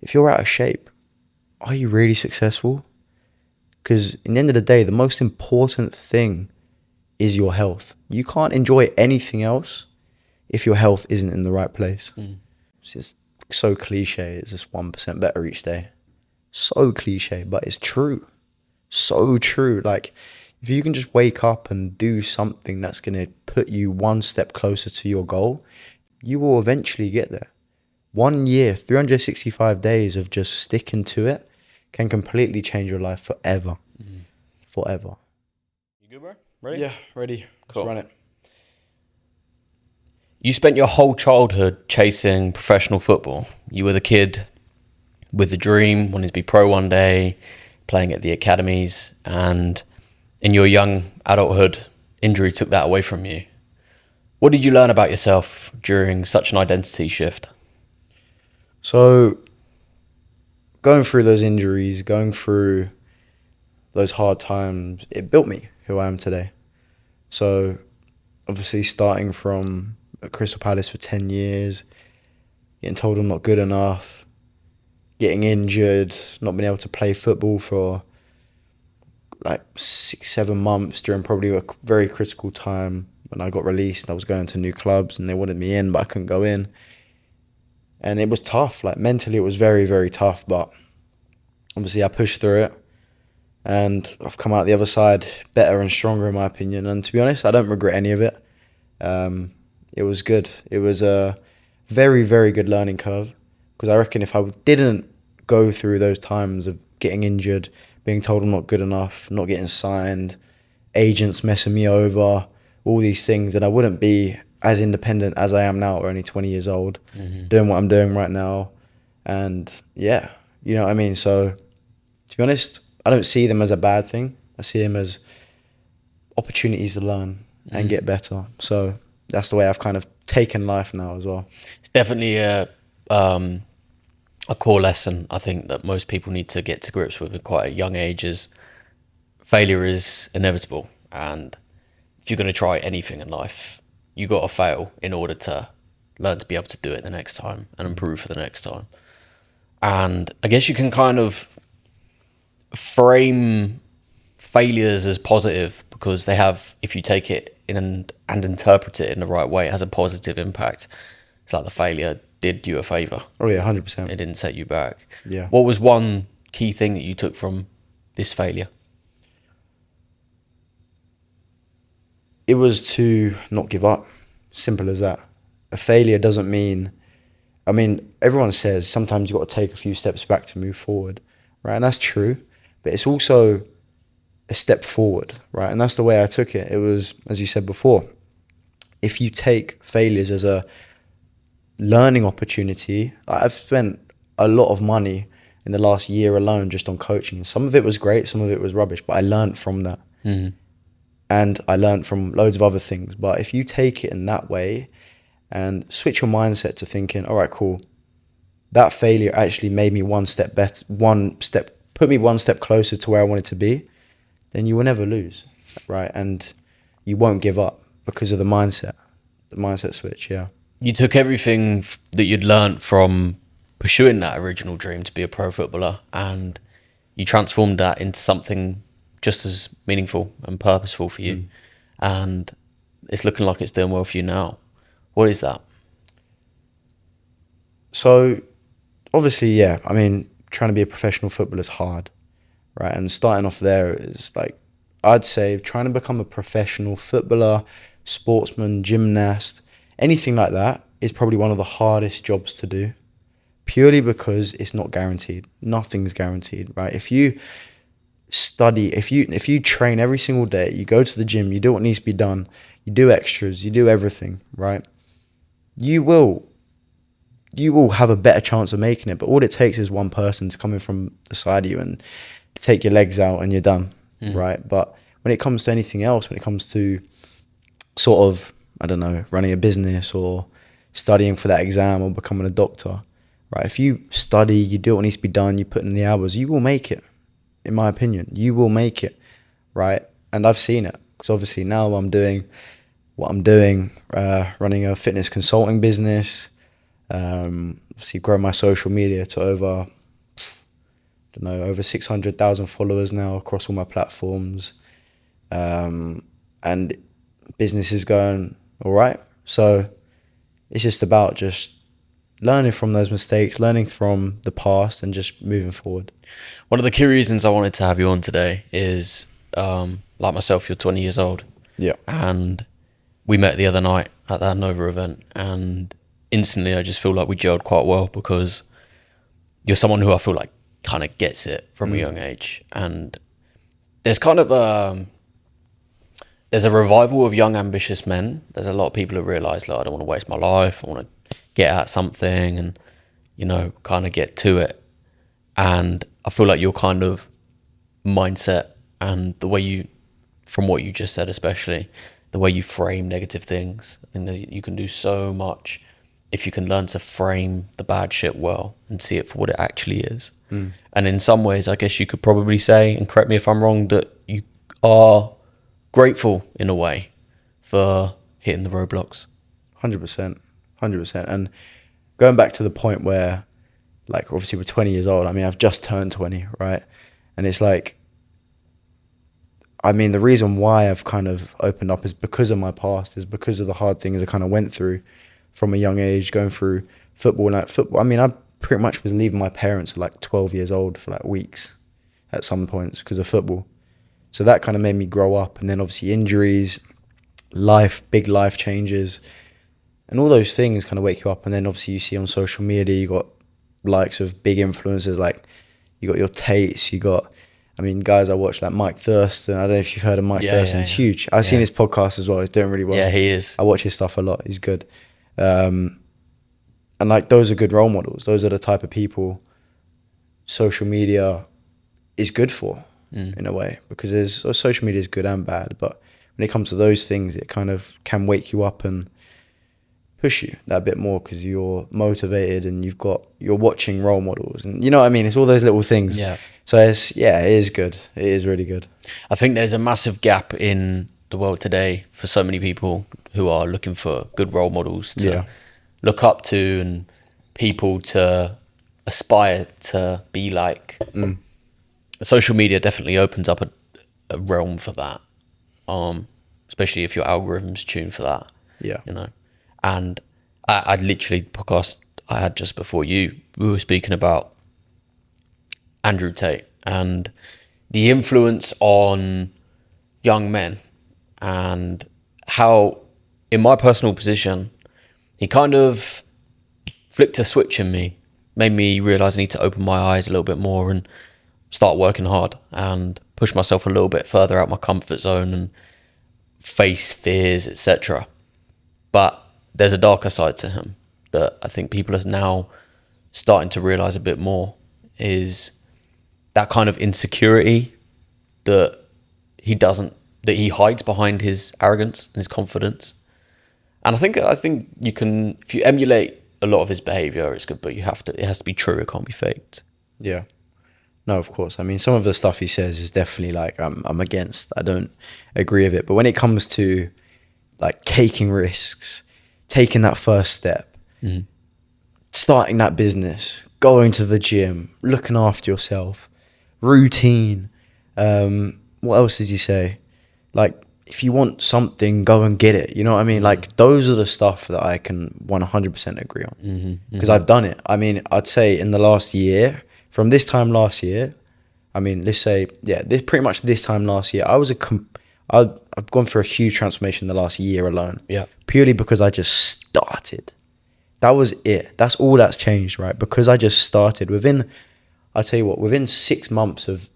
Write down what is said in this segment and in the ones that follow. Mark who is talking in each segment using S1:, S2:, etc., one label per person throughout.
S1: if you're out of shape, are you really successful? Because in the end of the day, the most important thing is your health. You can't enjoy anything else if your health isn't in the right place. It's just so cliche. It's just 1% better each day. So cliche, but it's true. So true. Like, if you can just wake up and do something that's going to put you one step closer to your goal, you will eventually get there. 1 year, 365 days of just sticking to it can completely change your life forever. Forever.
S2: You good, bro? Ready?
S1: Yeah, ready.
S2: Cool.
S1: Let's run it.
S2: You spent your whole childhood chasing professional football. You were the kid with the dream, wanting to be pro one day, playing at the academies, and in your young adulthood, injury took that away from you. What did you learn about yourself during such an identity shift?
S1: So, going through those injuries, going through those hard times, it built me who I am today. So, obviously starting from Crystal Palace for 10 years, getting told I'm not good enough, getting injured, not being able to play football for like 6-7 months during probably a very critical time. When I got released, I was going to new clubs and they wanted me in, but I couldn't go in. And it was tough. Like, mentally, it was very, very tough. But obviously I pushed through it and I've come out the other side better and stronger, in my opinion. And to be honest, I don't regret any of it. It was good. It was a very, very good learning curve, because I reckon if I didn't go through those times of getting injured, being told I'm not good enough, not getting signed, agents messing me over, all these things, then I wouldn't be as independent as I am now, only 20 years old, doing what I'm doing right now. And yeah, you know what I mean? So to be honest, I don't see them as a bad thing. I see them as opportunities to learn and get better. So that's the way I've kind of taken life now as well.
S2: It's definitely a core lesson, I think, that most people need to get to grips with at quite a young age is failure is inevitable. And if you're going to try anything in life, you got to fail in order to learn to be able to do it the next time and improve for the next time. And I guess you can kind of frame failures as positive because they have, if you take it in and interpret it in the right way, it has a positive impact. It's like the failure did you a favor.
S1: Oh yeah, 100%.
S2: It didn't set you back.
S1: Yeah.
S2: What was one key thing that you took from this failure?
S1: It was to not give up. Simple as that. A failure doesn't mean, I mean, everyone says sometimes you've got to take a few steps back to move forward, right? And that's true, but it's also a step forward, right? And that's the way I took it. It was, as you said before, if you take failures as a learning opportunity, I've spent a lot of money in the last year alone just on coaching. Some of it was great, some of it was rubbish, but I learned from that. And I learned from loads of other things. But if you take it in that way and switch your mindset to thinking, all right, cool, that failure actually made me one step better, put me one step closer to where I wanted to be, then you will never lose, right? And you won't give up because of the mindset switch, yeah.
S2: You took everything that you'd learned from pursuing that original dream to be a pro footballer and you transformed that into something just as meaningful and purposeful for you. And it's looking like it's doing well for you now. What is that?
S1: So obviously, yeah, I mean, trying to be a professional footballer is hard, right? And starting off there is like, I'd say trying to become a professional footballer, sportsman, gymnast, anything like that is probably one of the hardest jobs to do, purely because it's not guaranteed. Nothing's guaranteed, right? If you study, if you train every single day, you go to the gym, you do what needs to be done, you do extras, you do everything, right? You will have a better chance of making it, but all it takes is one person to come in from the side of you and take your legs out and you're done, right? But when it comes to anything else, when it comes to sort of, I don't know, running a business or studying for that exam or becoming a doctor, right? If you study, you do what needs to be done, you put in the hours, you will make it. In my opinion, you will make it, right? And I've seen it, because obviously now I'm doing what I'm doing, running a fitness consulting business, obviously grown my social media to over, I don't know, over 600,000 followers now across all my platforms. And business is going all right. So it's just about just learning from those mistakes, learning from the past, and just moving forward.
S2: One of the key reasons I wanted to have you on today is, like myself, you're 20 years old.
S1: Yeah.
S2: And we met the other night at that Nova event, and instantly I just feel like we gelled quite well, because you're someone who I feel like kind of gets it from a young age. And there's kind of there's a revival of young ambitious men. There's a lot of people who realise, like, I don't want to waste my life, I want to get at something and, you know, kind of get to it. And I feel like your kind of mindset and the way you, from what you just said especially, the way you frame negative things, I think that you can do so much if you can learn to frame the bad shit well and see it for what it actually is. And in some ways, I guess you could probably say, and correct me if I'm wrong, that you are grateful in a way for hitting the roadblocks.
S1: 100%. 100%. And going back to the point where, like, obviously we're 20 years old. I mean, I've just turned 20, right? And it's like, I mean, the reason why I've kind of opened up is because of my past, is because of the hard things I kind of went through from a young age, going through football. Like football, I mean, I pretty much was leaving my parents at like 12 years old for like weeks at some points because of football. So that kind of made me grow up. And then obviously injuries, big life changes, and all those things kind of wake you up. And then obviously you see on social media, you got likes of big influencers, like you got your Tates, you got, I mean, guys I watch like Mike Thurston. I don't know if you've heard of Mike Thurston. He's huge. I've seen his podcast as well. He's doing really well.
S2: Yeah, he is.
S1: I watch his stuff a lot. He's good. And like, those are good role models. Those are the type of people social media is good for in a way, because social media is good and bad. But when it comes to those things, it kind of can wake you up and push you that bit more, because you're motivated and you're watching role models, and you know what I mean? It's all those little things.
S2: Yeah.
S1: So it is good. It is really good.
S2: I think there's a massive gap in the world today for so many people who are looking for good role models to look up to and people to aspire to be like. Social media definitely opens up a realm for that, especially if your algorithm's tuned for that.
S1: Yeah.
S2: You know, and I literally, podcast I had just before we were speaking about Andrew Tate and the influence on young men, and how, in my personal position, he kind of flicked a switch in me, made me realise I need to open my eyes a little bit more and start working hard and push myself a little bit further out my comfort zone and face fears, etc. But there's a darker side to him that I think people are now starting to realise a bit more, is that kind of insecurity that he hides behind his arrogance and his confidence. And I think you can, if you emulate a lot of his behaviour, it's good, but it has to be true, it can't be faked.
S1: Yeah. No, of course. I mean, some of the stuff he says is definitely like, I'm against. I don't agree with it. But when it comes to like taking risks, taking that first step, starting that business, going to the gym, looking after yourself, routine. What else did you say? Like, if you want something, go and get it. You know what I mean? Like, those are the stuff that I can 100% agree on, because I've done it. I mean, I'd say in the last year, from this time last year, I mean, let's say, pretty much this time last year, I've gone through a huge transformation in the last year alone. Yeah. Purely because I just started. That was it. That's all that's changed, right? Because I just started within 6 months of,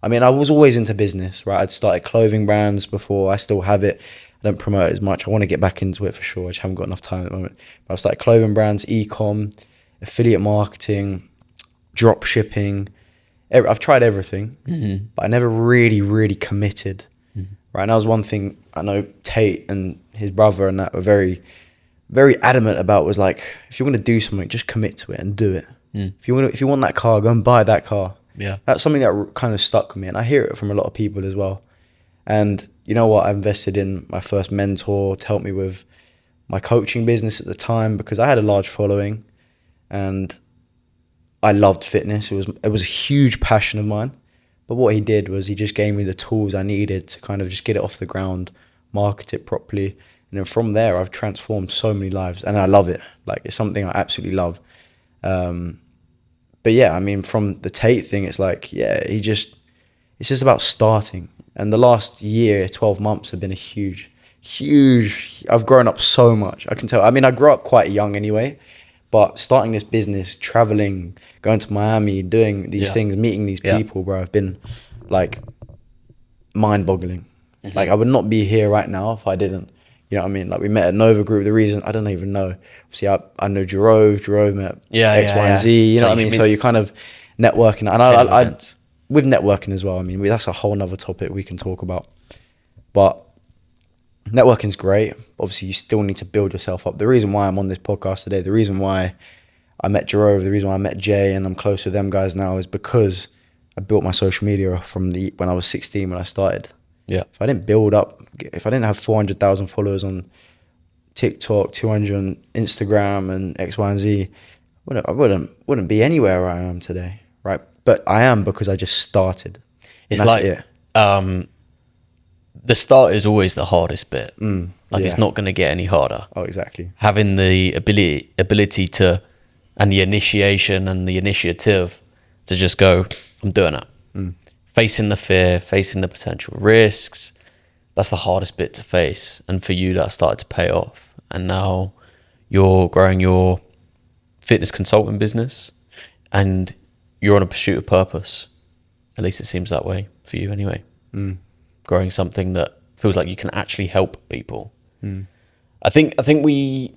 S1: I mean, I was always into business, right? I'd started clothing brands before. I still have it. I don't promote it as much. I want to get back into it for sure. I just haven't got enough time at the moment. But I've started clothing brands, e-com, affiliate marketing, drop shipping. I've tried everything, but I never really, really committed. Right. And that was one thing I know Tate and his brother and that were very, very adamant about, was like, if you're going to do something, just commit to it and do it. If you want that car, go and buy that car. Yeah. That's something that kind of stuck with me. And I hear it from a lot of people as well. And you know what? I invested in my first mentor to help me with my coaching business at the time, because I had a large following. and I loved fitness. It was a huge passion of mine. But what he did was he just gave me the tools I needed to kind of just get it off the ground, market it properly. And then from there, I've transformed so many lives, and I love it. Like, it's something I absolutely love. But yeah, I mean, from the Tate thing, it's like, yeah, it's just about starting. And the last year, 12 months have been a huge, I've grown up so much. I can tell. I mean, I grew up quite young anyway, but starting this business, traveling, going to Miami, doing these things, meeting these people, bro, have been like mind-boggling. Like, I would not be here right now if I didn't. You know what I mean? Like, we met at Nova Group. The reason, I don't even know. Obviously, I know Jerome met X, Y, and Z. You know what I mean? So you kind of networking. And I with networking as well, I mean, that's a whole nother topic we can talk about. But networking's great. Obviously, you still need to build yourself up. The reason why I'm on this podcast today, the reason why I met Jerome, the reason why I met Jay and I'm close with them guys now is because I built my social media from when I was 16 when I started.
S2: Yeah.
S1: If I didn't have 400,000 followers on TikTok, 200 on Instagram and X, Y, and Z, I wouldn't be anywhere where I am today, right? But I am because I just started.
S2: It's like the start is always the hardest bit. It's not going to get any harder.
S1: Oh, exactly.
S2: Having the ability to, and the initiation and the initiative to just go, I'm doing it. Facing the fear, facing the potential risks, that's the hardest bit to face. And for you, that started to pay off. And now you're growing your fitness consulting business and you're on a pursuit of purpose. At least it seems that way for you anyway. Growing something that feels like you can actually help people. I think we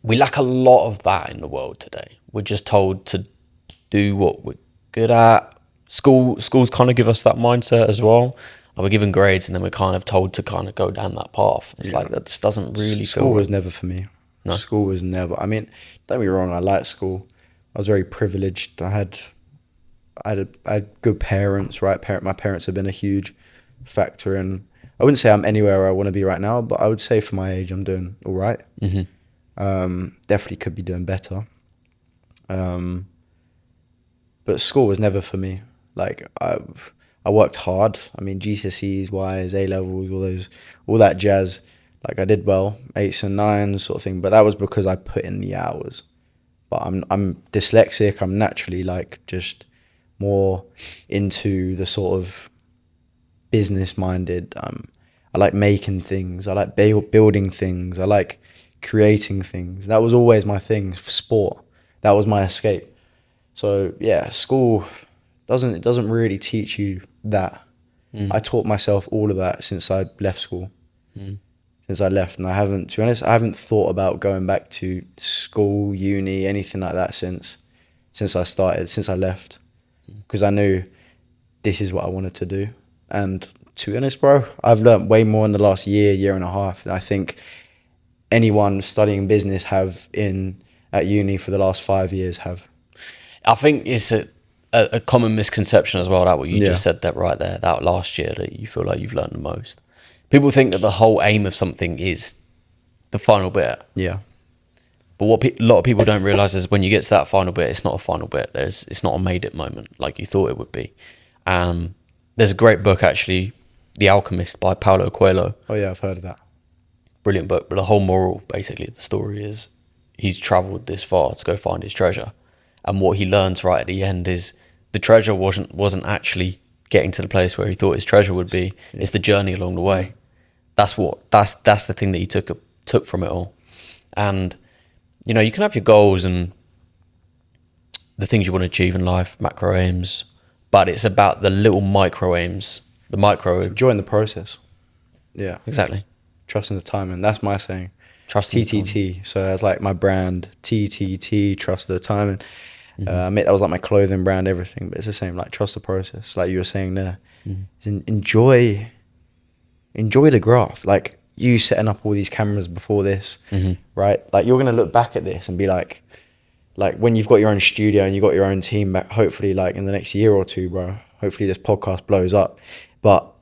S2: lack a lot of that in the world today. We're just told to do what we're good at. Schools kind of give us that mindset as well. Like, we're given grades and then we're kind of told to kind of go down that path. It's like, that just doesn't really feel
S1: School was never for me.
S2: No.
S1: School was never. I mean, don't get me wrong, I liked school. I was very privileged. I had good parents, right? My parents have been a huge factor in. I wouldn't say I'm anywhere where I want to be right now, but I would say for my age, I'm doing all right. Definitely could be doing better. But school was never for me. Like, I worked hard. I mean, GCSEs, Ys, A levels, all that jazz. Like, I did well, 8s and 9s sort of thing. But that was because I put in the hours. But I'm dyslexic. I'm naturally like just more into the sort of business minded. I like making things. I like building things. I like creating things. That was always my thing. For sport, that was my escape. So yeah, school doesn't really teach you that. I taught myself all of that since I left school. Since I left, and to be honest, I haven't thought about going back to school, uni, anything like that since I left, because I knew this is what I wanted to do. And to be honest, bro, I've learned way more in the last year and a half than I think anyone studying business have at uni for the last 5 years have.
S2: I think it's a common misconception as well, that what you just said that right there, that last year that you feel like you've learned the most. People think that the whole aim of something is the final bit.
S1: Yeah.
S2: But what a lot of people don't realise is when you get to that final bit, it's not a final bit. It's not a made it moment like you thought it would be. There's a great book, actually, The Alchemist by Paulo Coelho.
S1: Oh yeah, I've heard of that.
S2: Brilliant book. But the whole moral, basically, the story is he's travelled this far to go find his treasure. And what he learns right at the end is the treasure wasn't actually getting to the place where he thought his treasure would be. It's the journey along the way. That's the thing that he took from it all. And you know, you can have your goals and the things you want to achieve in life, macro aims, but it's about the little micro aims,
S1: Enjoying the process. Yeah,
S2: exactly.
S1: Trusting the timing. That's my saying.
S2: Trusting
S1: TTT. So that's like my brand. TTT. Trust the timing. That was like my clothing brand, everything. But it's the same. Like, trust the process. Like you were saying there. Enjoy the graph. Like, you setting up all these cameras before this, right? Like, you're gonna look back at this and be like when you've got your own studio and you've got your own team back, hopefully like in the next year or two, bro, hopefully this podcast blows up. But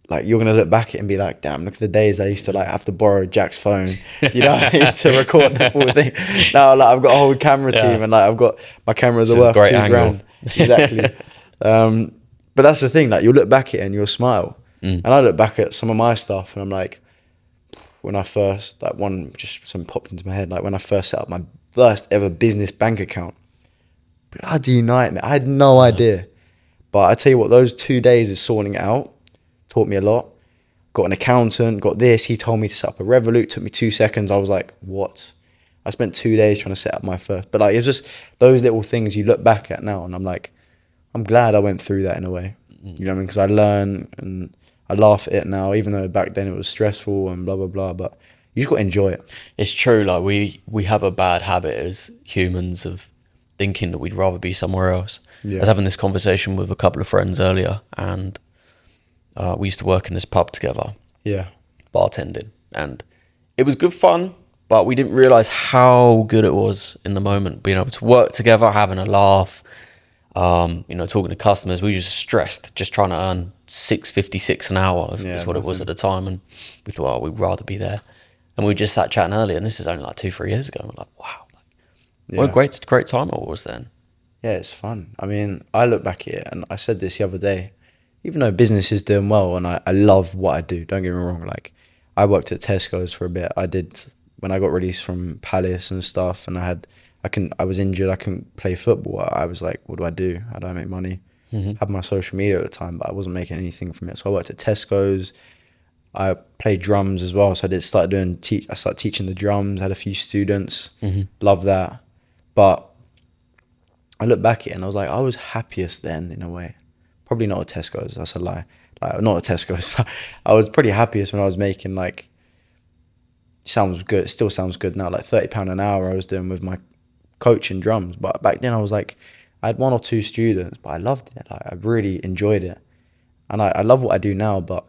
S1: like you're gonna look back at it and be like, damn, look at the days I used to like have to borrow Jack's phone, you know, to record the full thing. Now like I've got a whole camera team, and like I've got my cameras
S2: This
S1: are
S2: is a
S1: worth
S2: great
S1: 2
S2: angle.
S1: grand. Exactly. But that's the thing, like you'll look back at it and you'll smile. And I look back at some of my stuff and I'm like, when I first, like something popped into my head, like when I first set up my first ever business bank account, bloody nightmare. I had no idea. But I tell you what, those 2 days of sorting it out taught me a lot. Got an accountant, got this. He told me to set up a Revolut. Took me 2 seconds. I was like, what? I spent 2 days trying to set up my first. But like, it's just those little things you look back at now, and I'm like, I'm glad I went through that in a way. You know what I mean? Because I learn and I laugh at it now, even though back then it was stressful and blah blah blah. But you just got to enjoy it.
S2: It's true. Like we have a bad habit as humans of thinking that we'd rather be somewhere else.
S1: Yeah.
S2: I was having this conversation with a couple of friends earlier, and we used to work in this pub together,
S1: Yeah.
S2: bartending, and it was good fun. But we didn't realize how good it was in the moment, being able to work together, having a laugh. Talking to customers. We were just stressed, just trying to earn $6.56 an hour is what it was at the time, and we thought, we'd rather be there. And we just sat chatting earlier, and this is only like 2-3 years ago. And we're like, wow, what a great time it was then.
S1: Yeah, it's fun. I mean, I look back at it, and I said this the other day, even though business is doing well, and I love what I do, don't get me wrong, like, I worked at Tesco's for a bit. I did, when I got released from Palace and stuff, and I was injured, I couldn't play football. I was like, what do I do? How do I make money? Had my social media at the time, but I wasn't making anything from it. So I worked at Tesco's. I played drums as well. So I started teaching the drums, had a few students, love that. But I look back at it and I was like, I was happiest then in a way. Probably not at Tesco's, that's a lie. Like, not at Tesco's, but I was pretty happiest when I was making like, sounds good, it still sounds good now, like £30 an hour I was doing with my coaching drums. But back then I was like, I had 1 or 2 students, but I loved it. Like, I really enjoyed it. And I love what I do now, but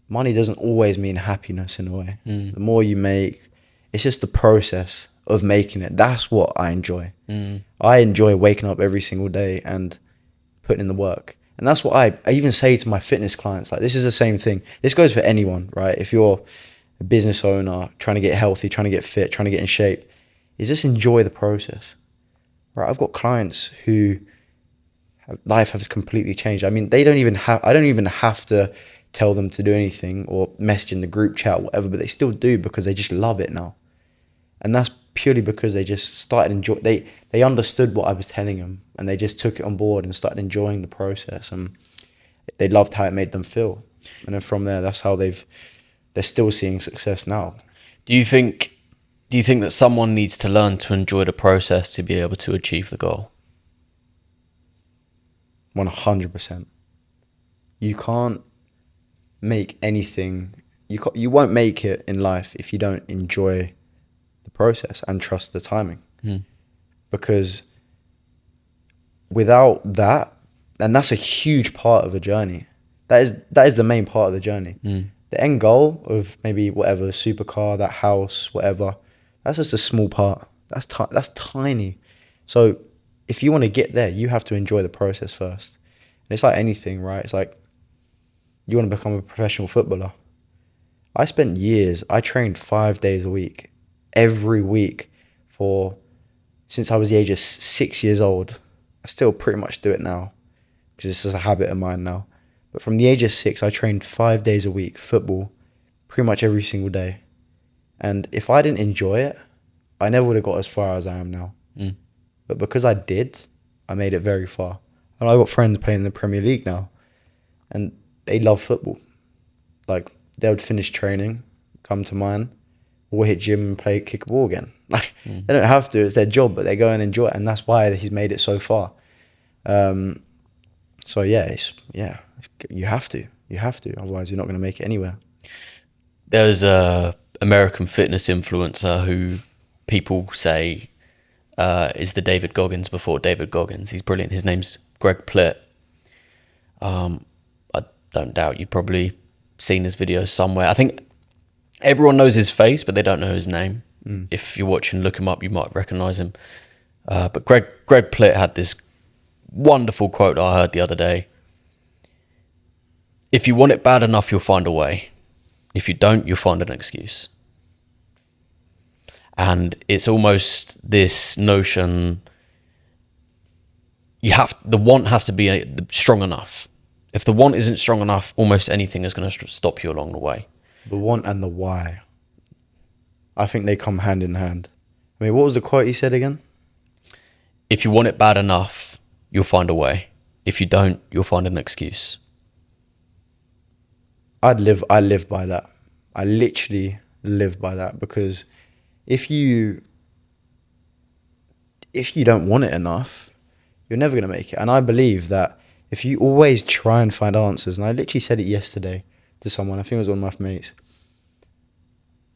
S1: money doesn't always mean happiness in a way. The more you make, it's just the process of making it. That's what I enjoy. I enjoy waking up every single day and putting in the work. And that's what I even say to my fitness clients. Like, this is the same thing. This goes for anyone, right? If you're a business owner, trying to get healthy, trying to get fit, trying to get in shape, is just enjoy the process, right? I've got clients who life has completely changed. I mean, I don't even have to tell them to do anything or message in the group chat or whatever, but they still do because they just love it now. And that's purely because they just started enjoy. They understood what I was telling them, and they just took it on board and started enjoying the process, and they loved how it made them feel. And then from there, that's how they're still seeing success now.
S2: Do you think that someone needs to learn to enjoy the process to be able to achieve the goal?
S1: 100%. You can't make anything. You won't make it in life if you don't enjoy the process and trust the timing. Because without that, and that's a huge part of a journey. That is the main part of the journey. The end goal of maybe whatever, supercar, that house, whatever, that's just a small part. That's tiny. So if you want to get there, you have to enjoy the process first. And it's like anything, right? It's like you want to become a professional footballer. I spent years, I trained 5 days a week, every week since I was the age of 6 years old. I still pretty much do it now because it's just a habit of mine now. But from the age of 6, I trained 5 days a week, football, pretty much every single day. And if I didn't enjoy it, I never would have got as far as I am now. But because I did, I made it very far. And I've got friends playing in the Premier League now, and they love football. Like, they would finish training, come to mine, or hit gym and kick a ball again. Like, they don't have to, it's their job, but they go and enjoy it, and that's why he's made it so far. So yeah, you have to, otherwise you're not going to make it anywhere.
S2: There's a American fitness influencer who people say is the David Goggins before David Goggins. He's brilliant. His name's Greg Plitt. I don't doubt you've probably seen his videos somewhere. I think everyone knows his face, but they don't know his name. If you're watching, look him up, you might recognize him. But Greg Plitt had this wonderful quote I heard the other day. If you want it bad enough, you'll find a way. If you don't, you'll find an excuse. And it's almost this notion, the want has to be strong enough. If the want isn't strong enough, almost anything is going to stop you along the way.
S1: The want and the why. I think they come hand in hand. I mean, what was the quote you said again?
S2: If you want it bad enough, you'll find a way. If you don't, you'll find an excuse.
S1: I live by that. I literally live by that, because if you don't want it enough, you're never going to make it. And I believe that if you always try and find answers, and I literally said it yesterday to someone, I think it was one of my mates,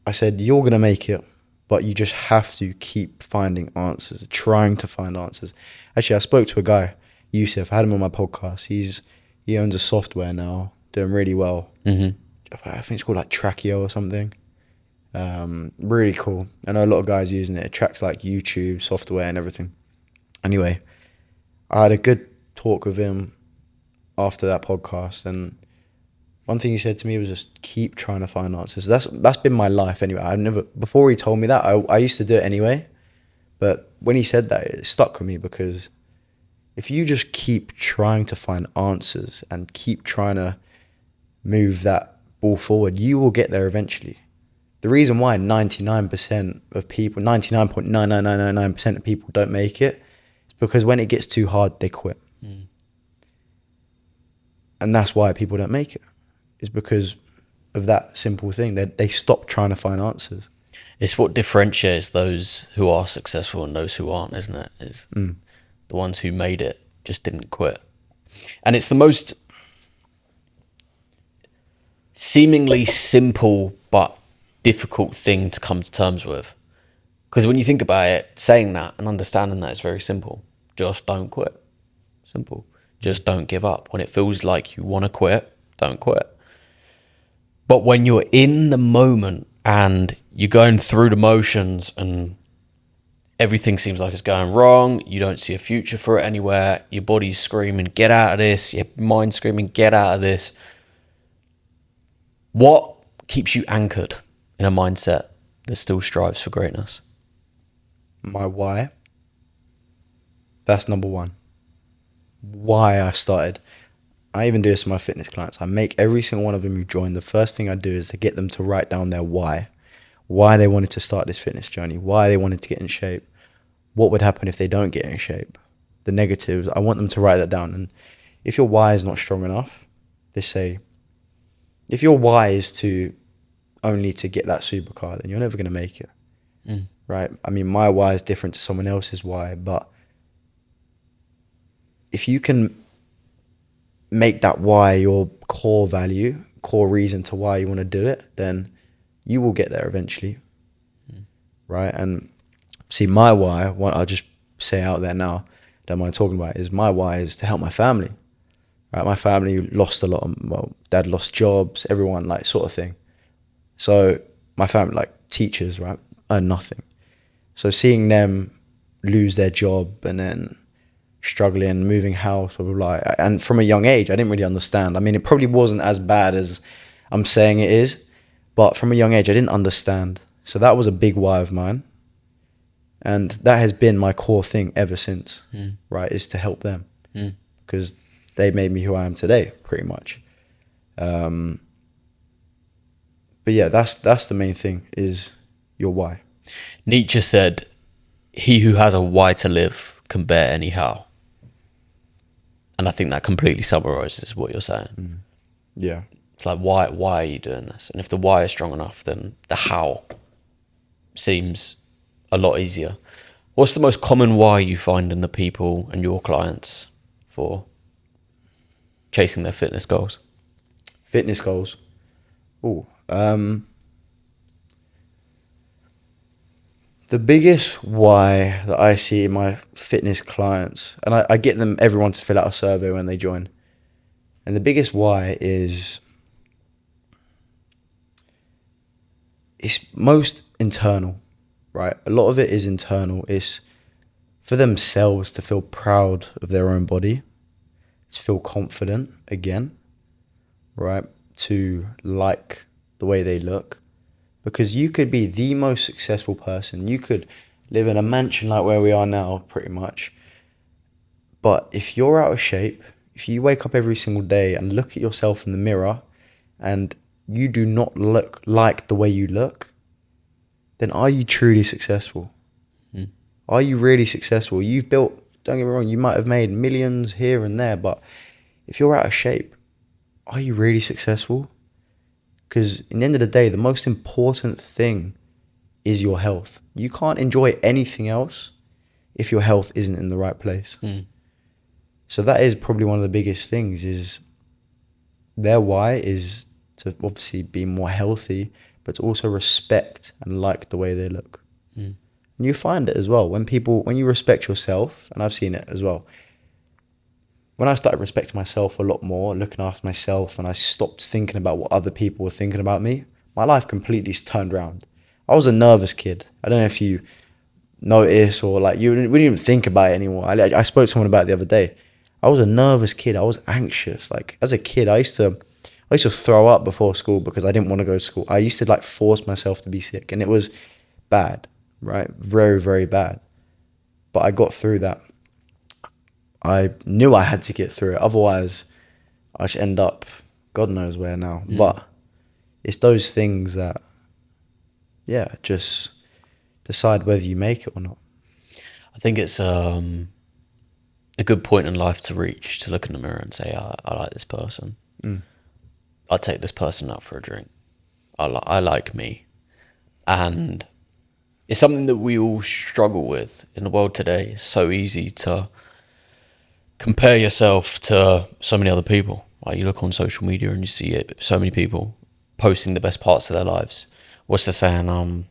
S1: I said, you're going to make it, but you just have to keep finding answers, trying to find answers. Actually, I spoke to a guy, Yusuf, I had him on my podcast. He owns a software now, doing really well.
S2: Mm-hmm.
S1: I think it's called like Trackio or something. Really cool. I know a lot of guys using it. It tracks like YouTube software and everything. Anyway, I had a good talk with him after that podcast, and one thing he said to me was just keep trying to find answers. That's been my life anyway. Before he told me that, I used to do it anyway, but when he said that, it stuck with me, because if you just keep trying to find answers and keep trying to move that ball forward, you will get there eventually. The reason why 99% of people, 99.99999% of people don't make it is because when it gets too hard, they quit.
S2: Mm.
S1: And that's why people don't make it. It's because of that simple thing. They stop trying to find answers.
S2: It's what differentiates those who are successful and those who aren't, isn't it? Is the ones who made it just didn't quit. And it's the most seemingly simple but difficult thing to come to terms with. Because when you think about it, saying that and understanding that is very simple. Just don't quit. Simple. Just don't give up. When it feels like you want to quit, don't quit. But when you're in the moment and you're going through the motions and everything seems like it's going wrong, you don't see a future for it anywhere, your body's screaming, get out of this, your mind's screaming, get out of this. What keeps you anchored in a mindset that still strives for greatness?
S1: My why. That's number one. Why I started. I even do this with my fitness clients. I make every single one of them who join, the first thing I do is to get them to write down their why they wanted to start this fitness journey, why they wanted to get in shape, what would happen if they don't get in shape, the negatives. I want them to write that down. And if your why is not strong enough, let's say, if your why is only to get that supercar, then you're never going to make it. Right? I mean, my why is different to someone else's why, but if you can make that why your core value, core reason to why you want to do it, then you will get there eventually. Right? And see, my why, what I'll just say out there now, don't mind talking about it, is my why is to help my family. Right? My family lost a lot of, dad lost jobs, everyone, like, sort of thing. So my family, like teachers, right, earn nothing. So seeing them lose their job and then struggling, moving house, blah, blah, blah. And from a young age, I didn't really understand. I mean, it probably wasn't as bad as I'm saying it is, but from a young age, I didn't understand. So that was a big why of mine. And that has been my core thing ever since, right, is to help them. Because they made me who I am today, pretty much. But yeah, that's the main thing, is your why.
S2: Nietzsche said, "He who has a why to live can bear any how." And I think that completely summarizes what you're saying.
S1: Yeah.
S2: It's like, why are you doing this? And if the why is strong enough, then the how seems a lot easier. What's the most common why you find in the people and your clients for chasing their fitness goals?
S1: Fitness goals. The biggest why that I see in my fitness clients, and I get everyone to fill out a survey when they join, and the biggest why is, it's most internal, right? A lot of it is internal. It's for themselves to feel proud of their own body, to feel confident again, right, to like the way they look. Because you could be the most successful person. You could live in a mansion like where we are now, pretty much. But if you're out of shape, if you wake up every single day and look at yourself in the mirror and you do not look like the way you look, then are you truly successful?
S2: Mm.
S1: Are you really successful? You've built, don't get me wrong, you might have made millions here and there, but if you're out of shape, are you really successful? Because in the end of the day, the most important thing is your health. You can't enjoy anything else if your health isn't in the right place.
S2: Mm.
S1: So that is probably one of the biggest things, is their why is to obviously be more healthy, but to also respect and like the way they look.
S2: Mm.
S1: And you find it as well when you respect yourself, and I've seen it as well. When I started respecting myself a lot more, looking after myself, and I stopped thinking about what other people were thinking about me, my life completely turned around. I was a nervous kid. I don't know if you notice, or like we didn't even think about it anymore. I spoke to someone about it the other day. I was a nervous kid. I was anxious. Like as a kid, I used to throw up before school because I didn't want to go to school. I used to like force myself to be sick, and it was bad, right? Very, very bad. But I got through that. I knew I had to get through it. Otherwise, I should end up God knows where now.
S2: Mm.
S1: But it's those things that, yeah, just decide whether you make it or not.
S2: I think it's a good point in life to reach, to look in the mirror and say, I like this person.
S1: Mm.
S2: I'll take this person out for a drink. I like me. And it's something that we all struggle with in the world today. It's so easy to compare yourself to so many other people. Like you look on social media and you see it, so many people posting the best parts of their lives. What's the saying?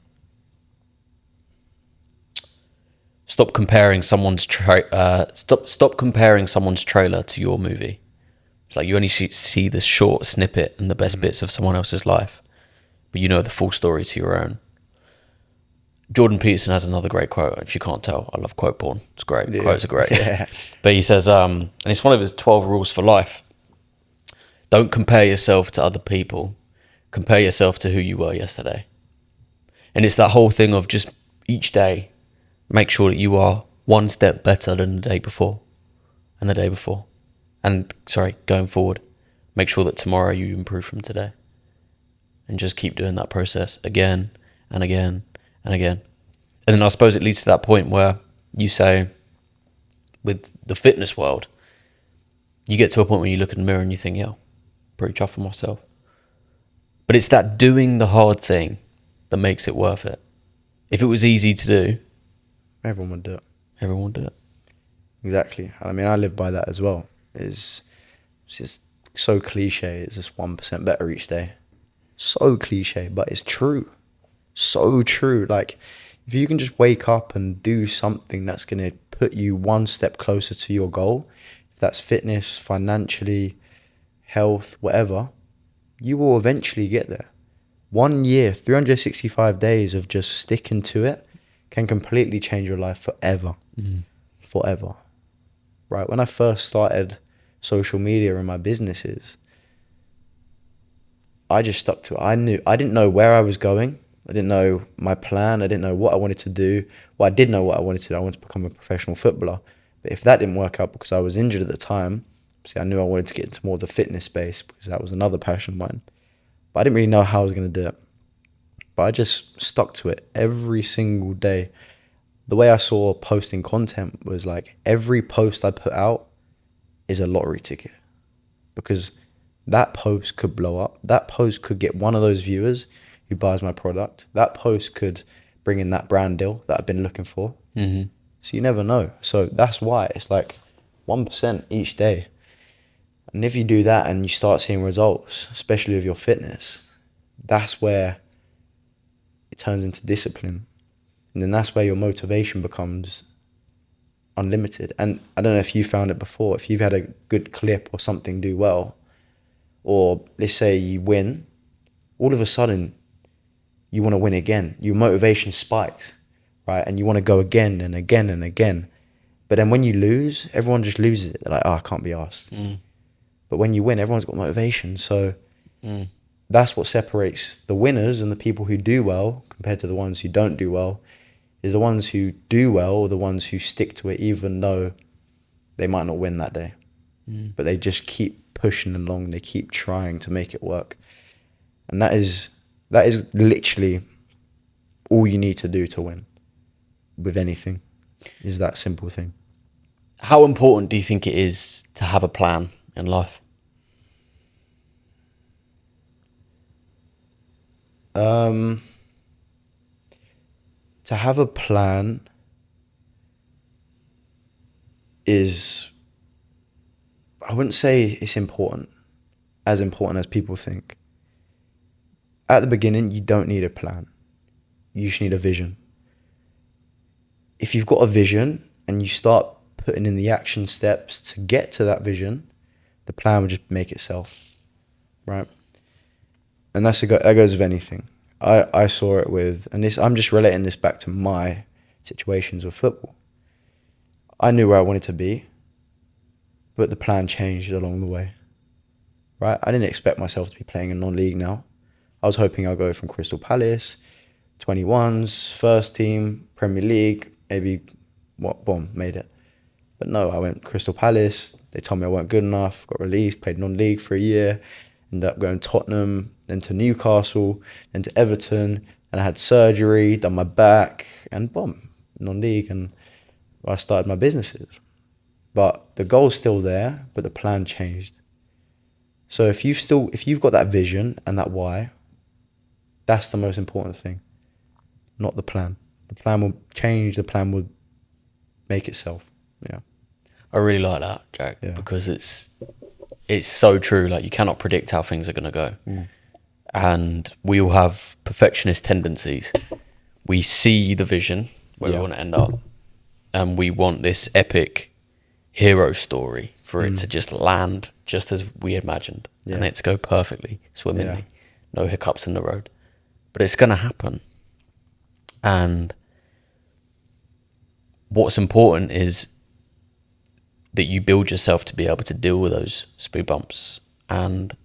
S2: Stop comparing someone's stop comparing someone's trailer to your movie. It's like you only see this short snippet and the best bits of someone else's life, but you know the full story to your own. Jordan Peterson has another great quote. If you can't tell, I love quote porn. It's great.
S1: Yeah.
S2: Quotes are great.
S1: Yeah.
S2: But he says, and it's one of his 12 rules for life. Don't compare yourself to other people. Compare yourself to who you were yesterday. And it's that whole thing of just each day, make sure that you are one step better than the day before and the day before. And going forward, make sure that tomorrow you improve from today. And just keep doing that process again and again and again. And then I suppose it leads to that point where you say, with the fitness world, you get to a point where you look in the mirror and you think, yeah, pretty chuffed with myself. But it's that doing the hard thing that makes it worth it. If it was easy to do,
S1: Everyone would do it.
S2: everyone would do it.
S1: Exactly. I mean, I live by that as well. It's just so cliche. It's just 1% better each day. So cliche, but it's true. So true. Like, if you can just wake up and do something that's going to put you one step closer to your goal, if that's fitness, financially, health, whatever, you will eventually get there. 1 year, 365 days of just sticking to it can completely change your life forever.
S2: Mm.
S1: Forever. Right? When I first started social media and my businesses, I just stuck to it. I didn't know where I was going. I didn't know my plan. I didn't know what I wanted to do. Well, I did know what I wanted to do. I wanted to become a professional footballer. But if that didn't work out because I was injured at the time, I knew I wanted to get into more of the fitness space because that was another passion of mine. But I didn't really know how I was going to do it. But I just stuck to it every single day. The way I saw posting content was like every post I put out is a lottery ticket, because that post could blow up. That post could get one of those viewers who buys my product. That post could bring in that brand deal that I've been looking for.
S2: Mm-hmm.
S1: So you never know. So that's why it's like 1% each day. And if you do that and you start seeing results, especially with your fitness, that's where it turns into discipline. And then that's where your motivation becomes unlimited. And I don't know if you found it before, if you've had a good clip or something do well, or let's say you win, all of a sudden you want to win again. Your motivation spikes, right? And you want to go again and again and again. But then when you lose, everyone just loses it. They're like, oh, I can't be asked.
S2: Mm.
S1: But when you win, everyone's got motivation. So
S2: Mm.
S1: that's what separates the winners and the people who do well compared to the ones who don't do well, is the ones who do well or the ones who stick to it even though they might not win that day. But they just keep pushing along. They keep trying to make it work. And that is literally all you need to do to win with anything, is that simple thing.
S2: How important do you think it is to have a plan in life?
S1: To have a plan is, I wouldn't say it's important as people think. At the beginning, you don't need a plan. You just need a vision. If you've got a vision and you start putting in the action steps to get to that vision, the plan will just make itself, right? And that goes with anything. I saw it with, and this, I'm just relating this back to my situations with football. I knew where I wanted to be, but the plan changed along the way, right? I didn't expect myself to be playing in non-league now. I was hoping I'll go from Crystal Palace, 21s, first team, Premier League, maybe, made it. But no, I went Crystal Palace. They told me I weren't good enough, got released, played non-league for a year, ended up going to Tottenham, then to Newcastle, then to Everton, and I had surgery, done my back, and non-league, and I started my businesses. But the goal's still there, but the plan changed. So if you've got that vision and that why, that's the most important thing, not the plan. The plan will change, the plan will make itself. Yeah.
S2: I really like that, Jack,
S1: Yeah.
S2: because it's so true. Like, you cannot predict how things are going to go. And we all have perfectionist tendencies. We see the vision where we want to end up, and we want this epic hero story for it to just land just as we imagined, and it to go perfectly, swimmingly, no hiccups in the road. But it's going to happen. And what's important is that you build yourself to be able to deal with those speed bumps and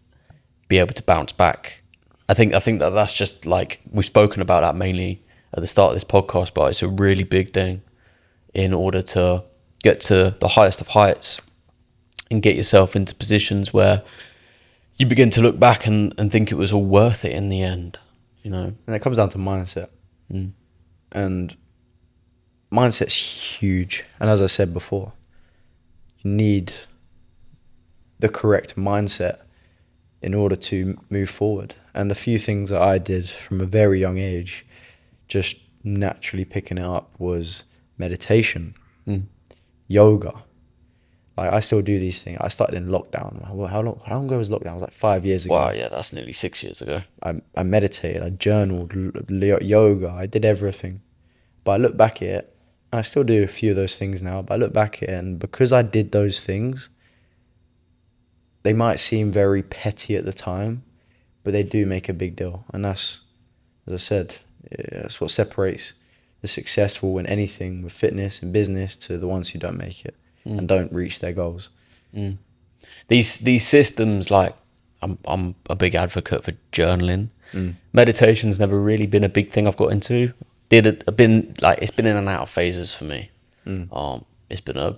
S2: be able to bounce back. I think that's just, like, we've spoken about that mainly at the start of this podcast, but it's a really big thing in order to get to the highest of heights and get yourself into positions where you begin to look back and think it was all worth it in the end, you know.
S1: And it comes down to mindset. And mindset's huge. And as I said before, you need the correct mindset in order to move forward. And the few things that I did from a very young age, just naturally picking it up, was meditation, yoga. Like, I still do these things. I started in lockdown. How long ago was lockdown? It was like 5 years ago.
S2: Wow, yeah, that's nearly 6 years ago.
S1: I meditated, I journaled, yoga, I did everything. But I look back at it, and I still do a few of those things now, but I look back at it, and because I did those things, they might seem very petty at the time, but they do make a big deal. And that's, as I said, that's what separates the successful in anything with fitness and business to the ones who don't make it and don't reach their goals.
S2: These systems, like, I'm a big advocate for journaling. Meditation's never really been a big thing I've got into. It's been in and out of phases for me. It's been a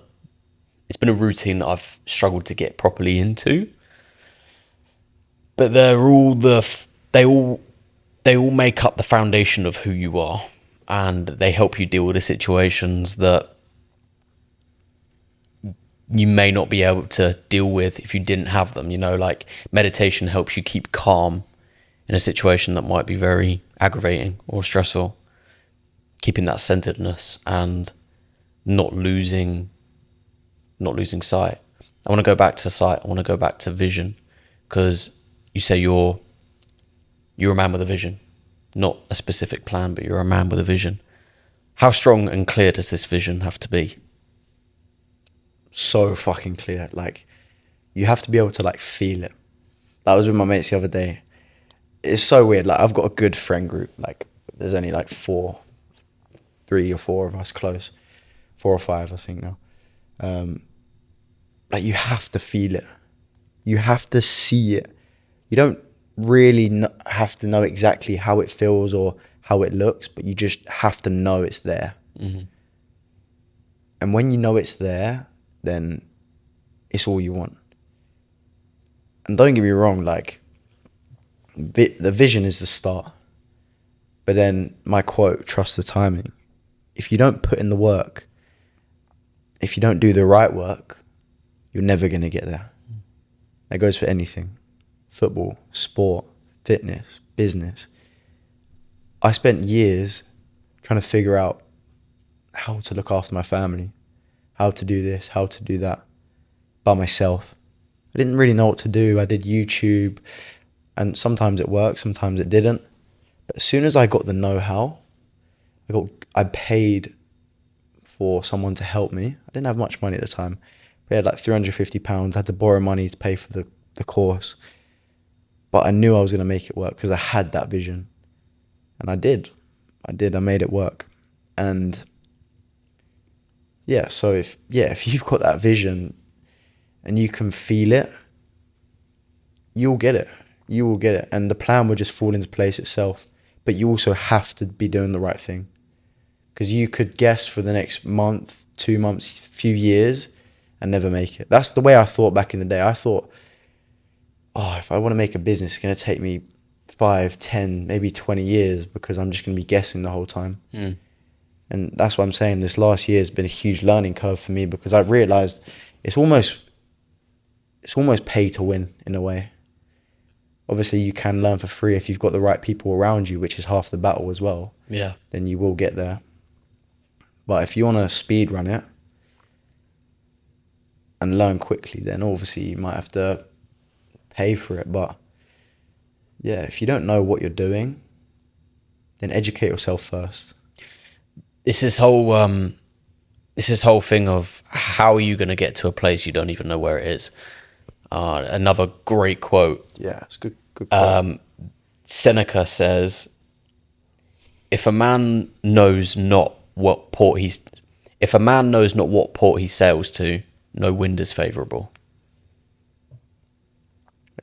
S2: routine that I've struggled to get properly into. But they all make up the foundation of who you are, and they help you deal with the situations that you may not be able to deal with if you didn't have them. You know, like, meditation helps you keep calm in a situation that might be very aggravating or stressful, keeping that centeredness and not losing sight. I want to go back to sight. I want to go back to vision, because you say you're a man with a vision, not a specific plan, but you're a man with a vision. How strong and clear does this vision have to be?
S1: So fucking clear. Like, you have to be able to, like, feel it. I was with my mates the other day. It's so weird. Like, I've got a good friend group. Like, there's only like 3 or 4 of us close. 4 or 5, I think now. Like, you have to feel it. You have to see it. You don't really have to know exactly how it feels or how it looks, but you just have to know it's there.
S2: Mm-hmm.
S1: And when you know it's there, then it's all you want. And don't get me wrong, like, the vision is the start. But then my quote, trust the timing. If you don't put in the work, if you don't do the right work, you're never going to get there. That goes for anything. Football, sport, fitness, business. I spent years trying to figure out how to look after my family, how to do this, how to do that by myself. I didn't really know what to do. I did YouTube, and sometimes it worked, sometimes it didn't. But as soon as I got the know-how, I paid for someone to help me. I didn't have much money at the time. We had like £350. I had to borrow money to pay for the course. But I knew I was going to make it work because I had that vision. And I did. I made it work. And yeah, so if you've got that vision and you can feel it, you'll get it. You will get it. And the plan will just fall into place itself. But you also have to be doing the right thing. Because you could guess for the next month, 2 months, few years, and never make it. That's the way I thought back in the day. I thought, if I want to make a business, it's going to take me 5, 10, maybe 20 years because I'm just going to be guessing the whole time.
S2: Mm.
S1: And that's what I'm saying. This last year has been a huge learning curve for me because I've realized it's almost pay to win in a way. Obviously, you can learn for free if you've got the right people around you, which is half the battle as well.
S2: Yeah.
S1: Then you will get there. But if you want to speed run it and learn quickly, then obviously you might have to pay for it. But yeah, if you don't know what you're doing, then educate yourself first.
S2: It's this whole thing of how are you going to get to a place you don't even know where it is. Another great quote.
S1: Yeah, it's good quote.
S2: Seneca says, if a man knows not what port he sails to, no wind is favourable.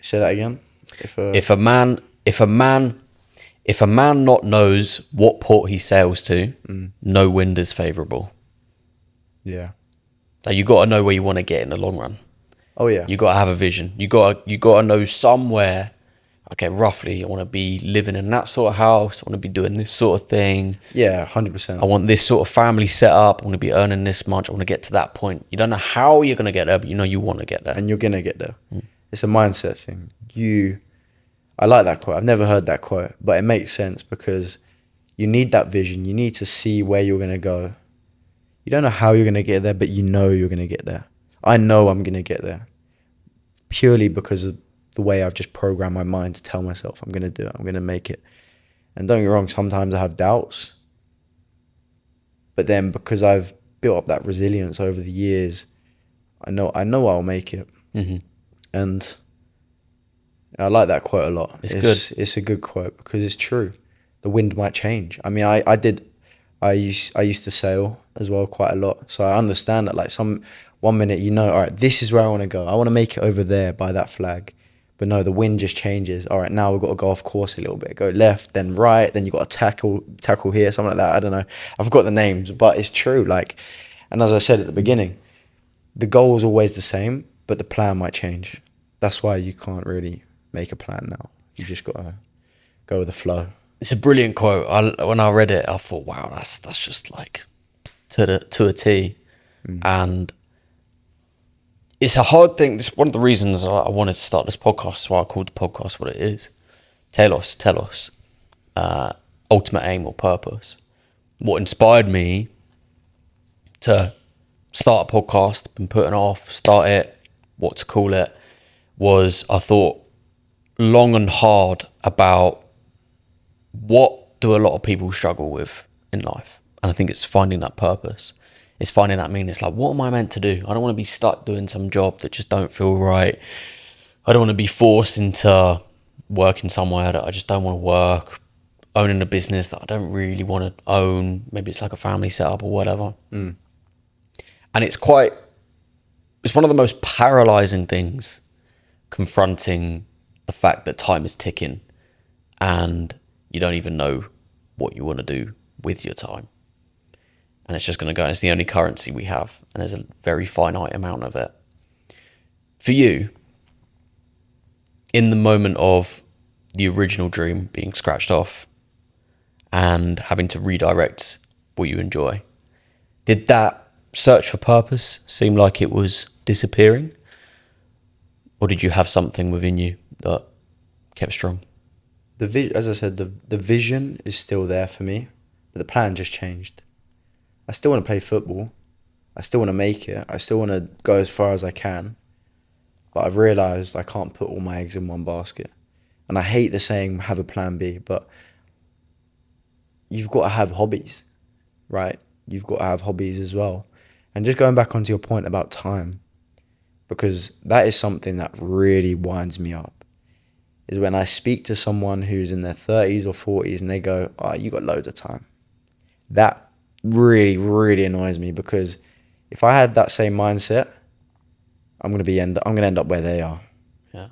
S1: Say that again.
S2: If a man not knows what port he sails to, no wind is favourable.
S1: Yeah.
S2: Like, you got to know where you want to get in the long run.
S1: Oh yeah.
S2: You got to have a vision. You got to know somewhere. Okay, roughly, I want to be living in that sort of house. I want to be doing this sort of thing.
S1: Yeah, 100%.
S2: I want this sort of family set up. I want to be earning this much. I want to get to that point. You don't know how you're going to get there, but you know you want to get there.
S1: And you're going to get there. It's a mindset thing. I like that quote. I've never heard that quote, but it makes sense because you need that vision. You need to see where you're going to go. You don't know how you're going to get there, but you know you're going to get there. I know I'm going to get there purely because of the way I've just programmed my mind to tell myself I'm going to do it. I'm going to make it. And don't get me wrong, sometimes I have doubts. But then because I've built up that resilience over the years, I know I'll make it.
S2: Mm-hmm.
S1: And I like that quote a lot.
S2: It's good.
S1: It's a good quote because it's true. The wind might change. I mean, I used to sail as well quite a lot. So I understand that, like, one minute, all right, this is where I want to go. I want to make it over there by that flag. But no, the wind just changes. All right, now we've got to go off course a little bit. Go left, then right, then you've got to tackle here, something like that. I don't know. I've got the names, but it's true. Like, and as I said at the beginning, the goal is always the same, but the plan might change. That's why you can't really make a plan now. You just got to go with the flow.
S2: It's a brilliant quote. When I read it, I thought, wow, that's just like to a T. And it's a hard thing. It's one of the reasons I wanted to start this podcast, why I called the podcast what it is. TELOS. Ultimate aim or purpose. What inspired me to start a podcast, been putting off, start it, what to call it, was I thought long and hard about what do a lot of people struggle with in life. And I think it's finding that purpose. It's finding that meaning. It's like, what am I meant to do? I don't want to be stuck doing some job that just don't feel right. I don't want to be forced into working somewhere that I just don't want to work, owning a business that I don't really want to own. Maybe it's like a family setup or whatever. And it's one of the most paralyzing things confronting the fact that time is ticking and you don't even know what you want to do with your time. And it's just going to go. It's the only currency we have, and there's a very finite amount of it. For you, in the moment of the original dream being scratched off and having to redirect what you enjoy, did that search for purpose seem like it was disappearing? Or did you have something within you that kept strong?
S1: As I said, the vision is still there for me, but the plan just changed. I still want to play football. I still want to make it. I still want to go as far as I can. But I've realised I can't put all my eggs in one basket. And I hate the saying, have a plan B, but you've got to have hobbies, right? You've got to have hobbies as well. And just going back onto your point about time, because that is something that really winds me up, is when I speak to someone who's in their 30s or 40s and they go, oh, you got loads of time. That really, really annoys me, because if I had that same mindset, I'm going to end up where they are.
S2: Yeah.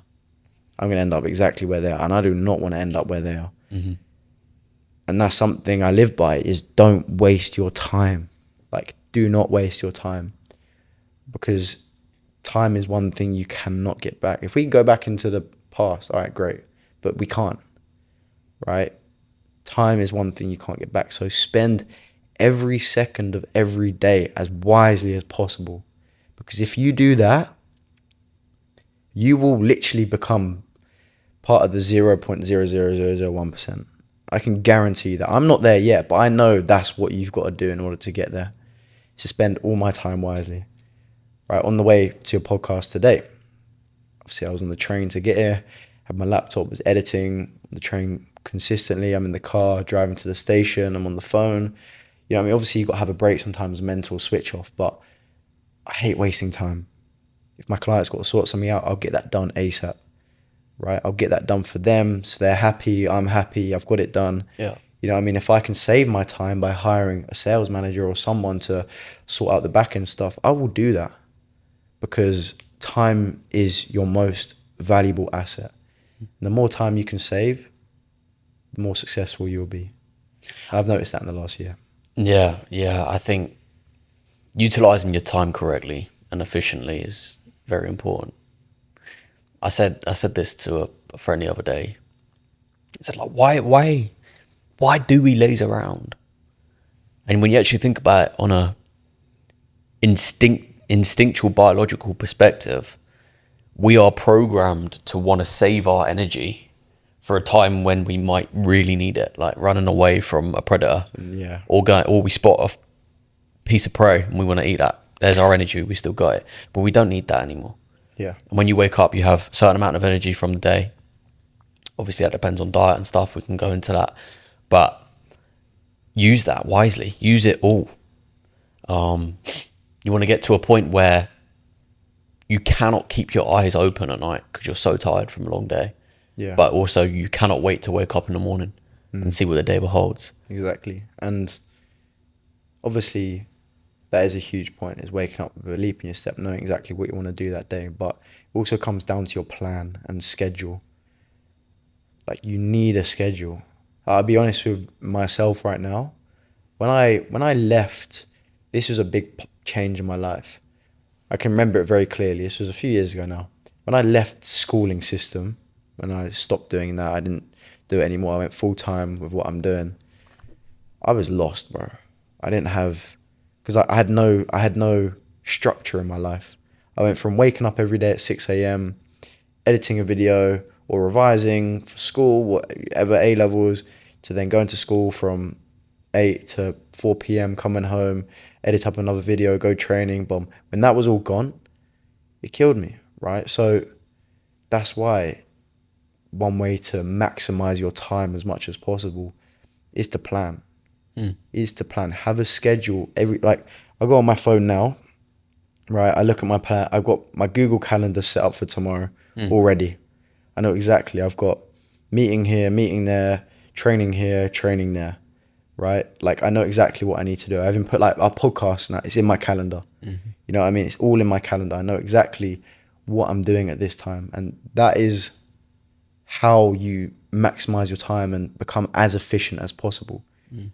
S1: I'm going to end up exactly where they are. And I do not want to end up where they are.
S2: Mm-hmm.
S1: And that's something I live by, is don't waste your time. Like, do not waste your time. Because time is one thing you cannot get back. If we go back into the past, all right, great. But we can't, right? Time is one thing you can't get back. So spend every second of every day as wisely as possible. Because if you do that, you will literally become part of the 0.00001%. I can guarantee that. I'm not there yet, but I know that's what you've got to do in order to get there. To spend all my time wisely. Right, on the way to your podcast today, obviously I was on the train to get here, had my laptop, was editing on the train consistently. I'm in the car, driving to the station, I'm on the phone. You know what I mean? Obviously you've got to have a break sometimes, mental switch off, but I hate wasting time. If my client's got to sort something out, I'll get that done ASAP, right? I'll get that done for them so they're happy, I'm happy, I've got it done.
S2: Yeah.
S1: You know what I mean? If I can save my time by hiring a sales manager or someone to sort out the back end stuff, I will do that, because time is your most valuable asset. And the more time you can save, the more successful you'll be. And I've noticed that in the last year.
S2: Yeah. I think utilizing your time correctly and efficiently is very important. I said this to a friend the other day. I said, like, why do we laze around? And when you actually think about it on a instinctual biological perspective, we are programmed to want to save our energy for a time when we might really need it, like running away from a predator.
S1: Yeah.
S2: Or we spot a piece of prey and we want to eat that. There's our energy, we still got it. But we don't need that anymore.
S1: Yeah.
S2: And when you wake up, you have a certain amount of energy from the day. Obviously, that depends on diet and stuff. We can go into that. But use that wisely. Use it all. You want to get to a point where you cannot keep your eyes open at night because you're so tired from a long day.
S1: Yeah.
S2: But also, you cannot wait to wake up in the morning and see what the day beholds.
S1: Exactly. And obviously, that is a huge point, is waking up with a leap in your step, knowing exactly what you want to do that day. But it also comes down to your plan and schedule. Like, you need a schedule. I'll be honest with myself right now. When I left, this was a big change in my life. I can remember it very clearly. This was a few years ago now. When I left schooling system, when I stopped doing that, I didn't do it anymore. I went full time with what I'm doing. I was lost, bro. I didn't have, because I had no structure in my life. I went from waking up every day at 6 a.m., editing a video or revising for school, whatever A levels, to then going to school from 8 to 4 p.m., coming home, edit up another video, go training, boom. When that was all gone, it killed me, right? So that's why one way to maximize your time as much as possible is to plan. Have a schedule. I go on my phone now, right? I look at my plan. I've got my Google Calendar set up for tomorrow already. I know exactly. I've got meeting here, meeting there, training here, training there, right? Like, I know exactly what I need to do. I even put, like, our podcast now, it's in my calendar. You know what I mean? It's all in my calendar. I know exactly what I'm doing at this time. And that is how you maximize your time and become as efficient as possible.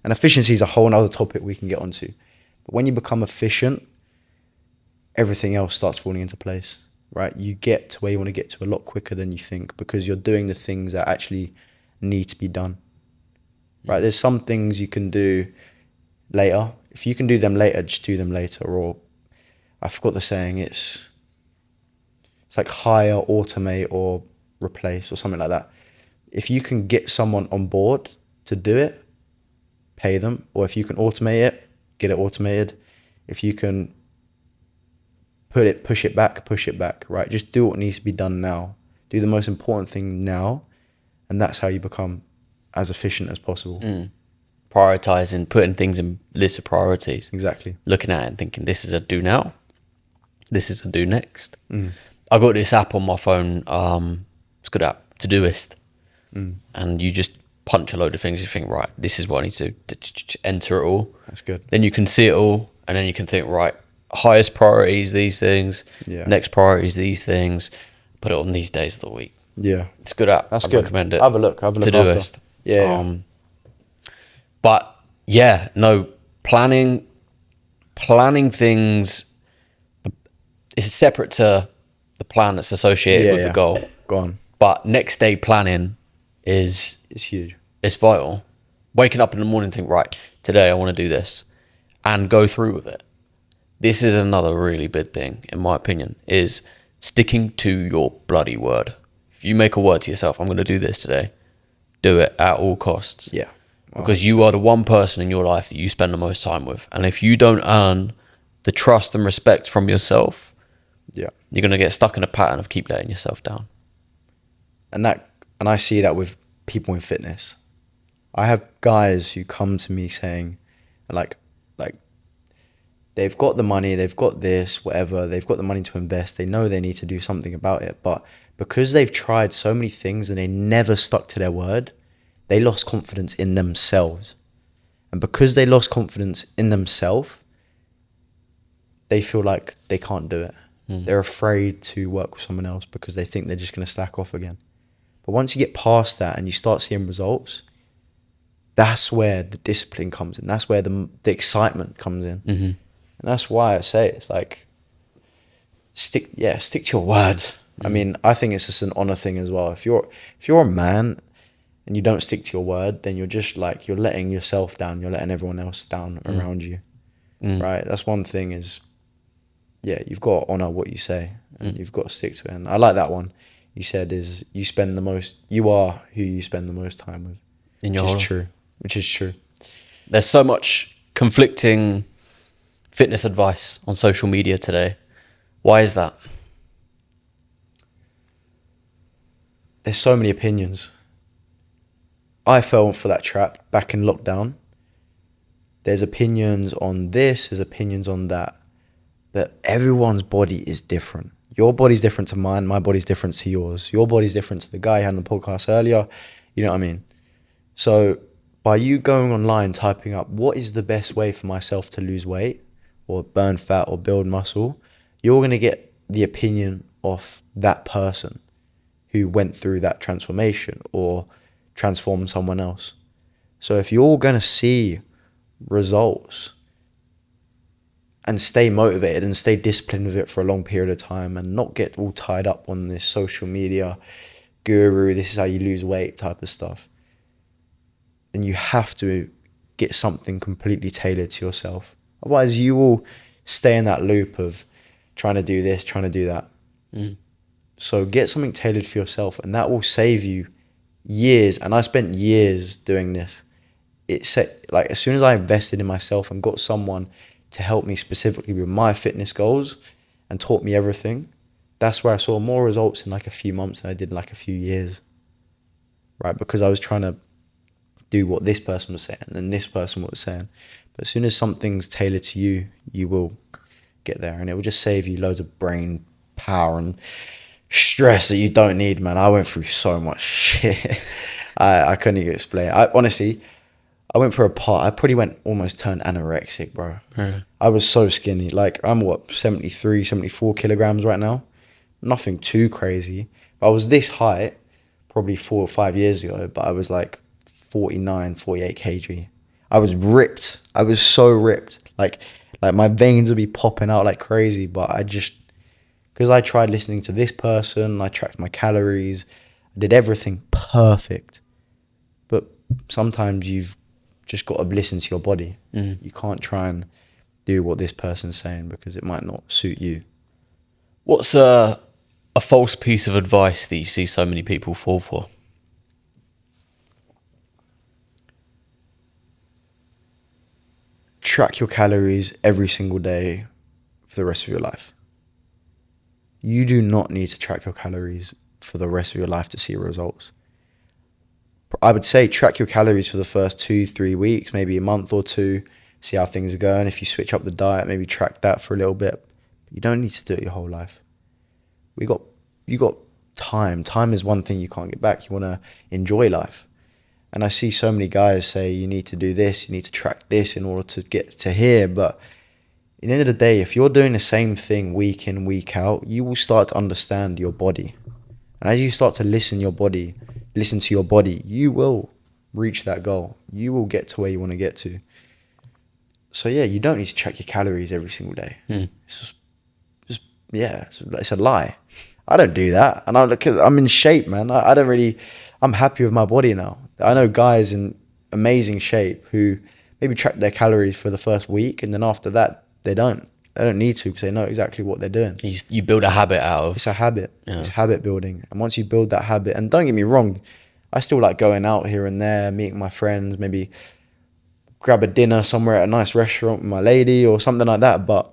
S1: And efficiency is a whole other topic we can get onto. But when you become efficient, everything else starts falling into place, right? You get to where you want to get to a lot quicker than you think because you're doing the things that actually need to be done, right? There's some things you can do later. If you can do them later, just do them later. Or I forgot the saying, it's like hire, automate, or replace, or something like that. If you can get someone on board to do it, pay them. Or if you can automate it, get it automated. If you can push it back, right? Just do what needs to be done now. Do the most important thing now, and that's how you become as efficient as possible.
S2: Prioritizing, putting things in lists of priorities.
S1: Exactly.
S2: Looking at it and thinking, this is a do now, this is a do next. I got this app on my phone, it's a good app, Todoist. And you just punch a load of things. You think, right, this is what I need to enter it all.
S1: That's good.
S2: Then you can see it all, and then you can think, right, highest priorities, these things.
S1: Yeah.
S2: Next priorities, these things. Put it on these days of the week.
S1: Yeah.
S2: It's a good app.
S1: That's
S2: I'd
S1: good.
S2: recommend it.
S1: Have a look
S2: Todoist.
S1: after. Yeah.
S2: But yeah, no, planning things is separate to the plan that's associated with the goal.
S1: Go on.
S2: But next day planning is
S1: It's huge.
S2: it's vital. Waking up in the morning and think, right, today I want to do this and go through with it. This is another really big thing, in my opinion, is sticking to your bloody word. If you make a word to yourself, I'm going to do this today, do it at all costs.
S1: Yeah.
S2: Because you are the one person in your life that you spend the most time with. And if you don't earn the trust and respect from yourself,
S1: Yeah.
S2: you're going to get stuck in a pattern of keep letting yourself down.
S1: And I see that with people in fitness. I have guys who come to me saying, like they've got the money, they've got this, whatever, they've got the money to invest, they know they need to do something about it, but because they've tried so many things and they never stuck to their word, they lost confidence in themselves. And because they lost confidence in themselves, they feel like they can't do it. They're afraid to work with someone else because they think they're just going to slack off again. But once you get past that and you start seeing results, that's where the discipline comes in. That's where the excitement comes in. And that's why I say it's like, stick to your word. I mean, I think it's just an honor thing as well. If you're a man and you don't stick to your word, then you're just like, you're letting yourself down. You're letting everyone else down around you. Right? That's one thing is, yeah, you've got to honor what you say and you've got to stick to it. And I like that one. He said is you are who you spend the most time with. Which is true.
S2: There's so much conflicting fitness advice on social media today. Why is that?
S1: There's so many opinions. I fell for that trap back in lockdown. There's opinions on this, there's opinions on that. But everyone's body is different. Your body's different to mine, my body's different to yours. Your body's different to the guy who had on the podcast earlier. You know what I mean? So by you going online, typing up, what is the best way for myself to lose weight or burn fat or build muscle, you're going to get the opinion of that person who went through that transformation or transformed someone else. So if you're going to see results and stay motivated and stay disciplined with it for a long period of time and not get all tied up on this social media guru, this is how you lose weight type of stuff, then you have to get something completely tailored to yourself. Otherwise, you will stay in that loop of trying to do this, trying to do that. So get something tailored for yourself, and that will save you years. And I spent years doing this. As soon as I invested in myself and got someone to help me specifically with my fitness goals and taught me everything, that's where I saw more results in like a few months than I did in like a few years. Right? Because I was trying to do what this person was saying and this person was saying. But as soon as something's tailored to you, you will get there, and it will just save you loads of brain power and stress that you don't need, man. I went through so much shit. I couldn't even explain. I went through a part. I probably almost turned anorexic, bro. I was so skinny. Like, I'm 73, 74 kilograms right now. nothing too crazy. I was this height probably 4 or 5 years ago, but I was like 49, 48 kg. I was ripped. I was so ripped. Like my veins would be popping out like crazy, but I just, because I tried listening to this person, I tracked my calories, I did everything perfect. But sometimes you've just got to listen to your body. You can't try and do what this person's saying because it might not suit you.
S2: What's a false piece of advice that you see so many people fall for?
S1: Track your calories every single day for the rest of your life. You do not need to track your calories for the rest of your life to see results. I would say track your calories for the first 2-3 weeks, maybe a month or two, see how things are going. If you switch up the diet, maybe track that for a little bit. You don't need to do it your whole life. You got time. Time is one thing you can't get back. You want to enjoy life. And I see so many guys say you need to do this, you need to track this in order to get to here. But at the end of the day, if you're doing the same thing week in, week out, you will start to understand your body. And as you start to listen to your body, you will reach that goal. You will get to where you want to get to. So yeah, you don't need to track your calories every single day. It's it's a lie. I don't do that. And I'm in shape, man. I don't really, I'm happy with my body now. I know guys in amazing shape who maybe track their calories for the first week, and then after that, they don't need to because they know exactly what they're doing.
S2: You build a habit out of...
S1: It's a habit.
S2: Yeah.
S1: It's habit building. And once you build that habit, and don't get me wrong, I still like going out here and there, meeting my friends, maybe grab a dinner somewhere at a nice restaurant with my lady or something like that. But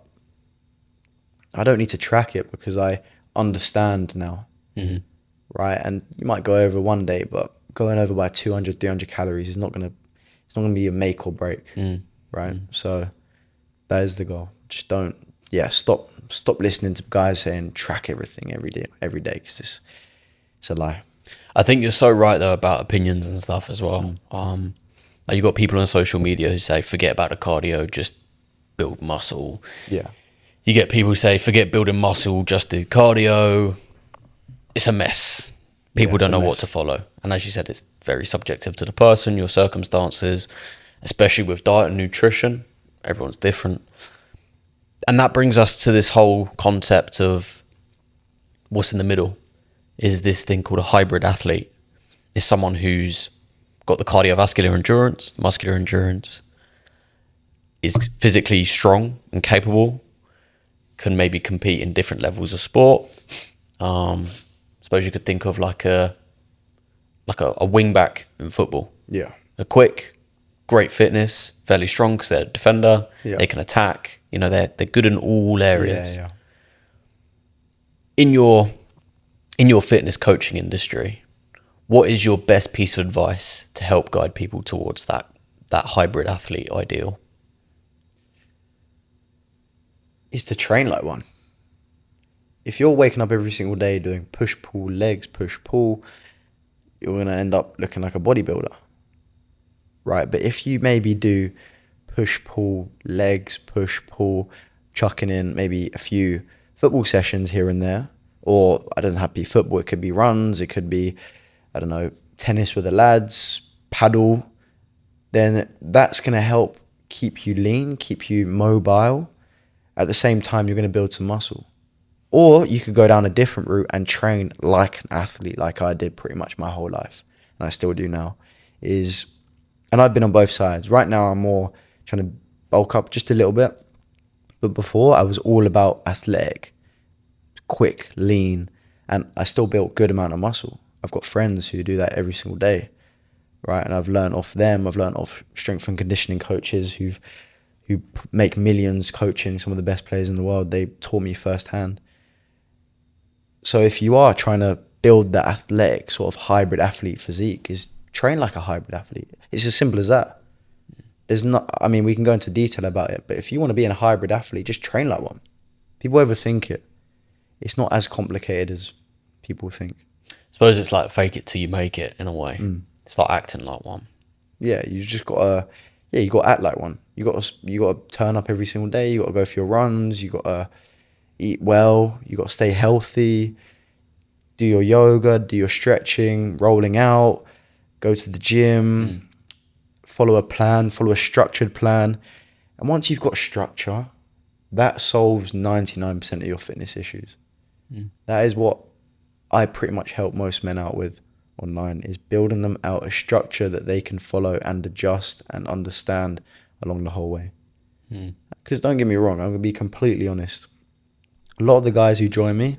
S1: I don't need to track it because I understand now. Right? And you might go over one day, but going over by 200, 300 calories is not going to be a make or break. Right? So that is the goal. Just stop listening to guys saying track everything every day because it's a lie.
S2: I think you're so right though about opinions and stuff as well. Like you got people on social media who say forget about the cardio, just build muscle.
S1: Yeah.
S2: You get people who say forget building muscle, just do cardio. It's a mess. People don't know what to follow. And as you said, it's very subjective to the person, your circumstances, especially with diet and nutrition. Everyone's different. And that brings us to this whole concept of what's in the middle. Is this thing called a hybrid athlete. Is someone who's got the cardiovascular endurance, muscular endurance, is physically strong and capable, can maybe compete in different levels of sport. Suppose you could think of like a wing back in football.
S1: Yeah.
S2: A quick, great fitness, fairly strong because they're a defender.
S1: Yeah.
S2: They can attack. You know, they're good in all areas.
S1: Yeah.
S2: In your fitness coaching industry, what is your best piece of advice to help guide people towards that hybrid athlete ideal?
S1: Is to train like one. If you're waking up every single day doing push-pull legs, push-pull, you're going to end up looking like a bodybuilder. Right? But if you maybe do push-pull legs, push-pull, chucking in maybe a few football sessions here and there, or it doesn't have to be football, it could be runs, it could be, I don't know, tennis with the lads, paddle, then that's going to help keep you lean, keep you mobile. At the same time, you're going to build some muscle. Or you could go down a different route and train like an athlete, like I did pretty much my whole life, and I still do now. And I've been on both sides. Right now, I'm more trying to bulk up just a little bit. But before, I was all about athletic, quick, lean, and I still built good amount of muscle. I've got friends who do that every single day, right? And I've learned off them. I've learned off strength and conditioning coaches who make millions coaching some of the best players in the world. They taught me firsthand. So if you are trying to build that athletic sort of hybrid athlete physique, is train like a hybrid athlete. It's as simple as that. We can go into detail about it, but if you want to be a hybrid athlete, just train like one. People overthink it. It's not as complicated as people think.
S2: I suppose it's like fake it till you make it in a way. It's like acting like one.
S1: Yeah, you just gotta act like one. You gotta turn up every single day. You gotta go for your runs. You gotta eat well, you got to stay healthy, do your yoga, do your stretching, rolling out, go to the gym, follow a plan, follow a structured plan. And once you've got structure, that solves 99% of your fitness issues. That is what I pretty much help most men out with online, is building them out a structure that they can follow and adjust and understand along the whole way. Because don't get me wrong, I'm going to be completely honest. A lot of the guys who join me,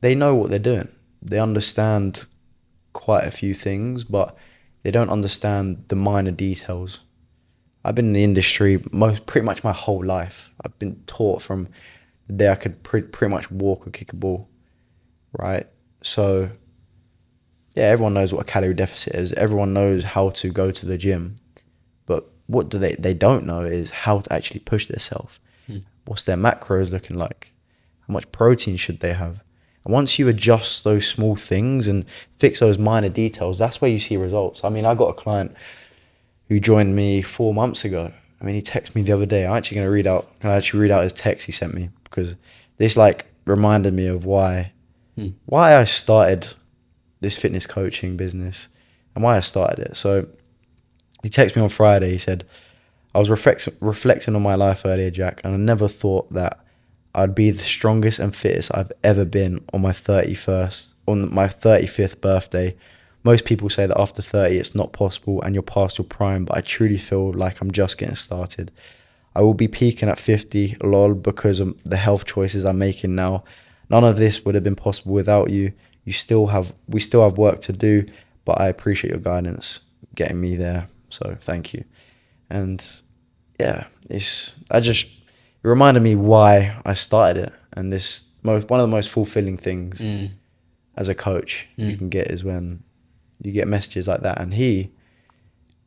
S1: they know what they're doing. They understand quite a few things, but they don't understand the minor details. I've been in the industry pretty much my whole life. I've been taught from the day I could pretty much walk or kick a ball, right? So, yeah, everyone knows what a calorie deficit is. Everyone knows how to go to the gym. But what they don't know is how to actually push themselves. What's their macros looking like? How much protein should they have? And once you adjust those small things and fix those minor details, that's where you see results. I mean, I got a client who joined me 4 months ago. I mean, he texted me the other day. Can I actually read out his text he sent me? Because this reminded me of why I started this fitness coaching business and why I started it. So he texted me on Friday. He said, I was reflecting on my life earlier, Jack, and I never thought that I'd be the strongest and fittest I've ever been on my 35th birthday. Most people say that after 30 it's not possible and you're past your prime, but I truly feel like I'm just getting started. I will be peaking at 50, lol, because of the health choices I'm making now. None of this would have been possible without you. We still have work to do, but I appreciate your guidance getting me there. So thank you. And yeah, it reminded me why I started it. And one of the most fulfilling things as a coach you can get is when you get messages like that. And he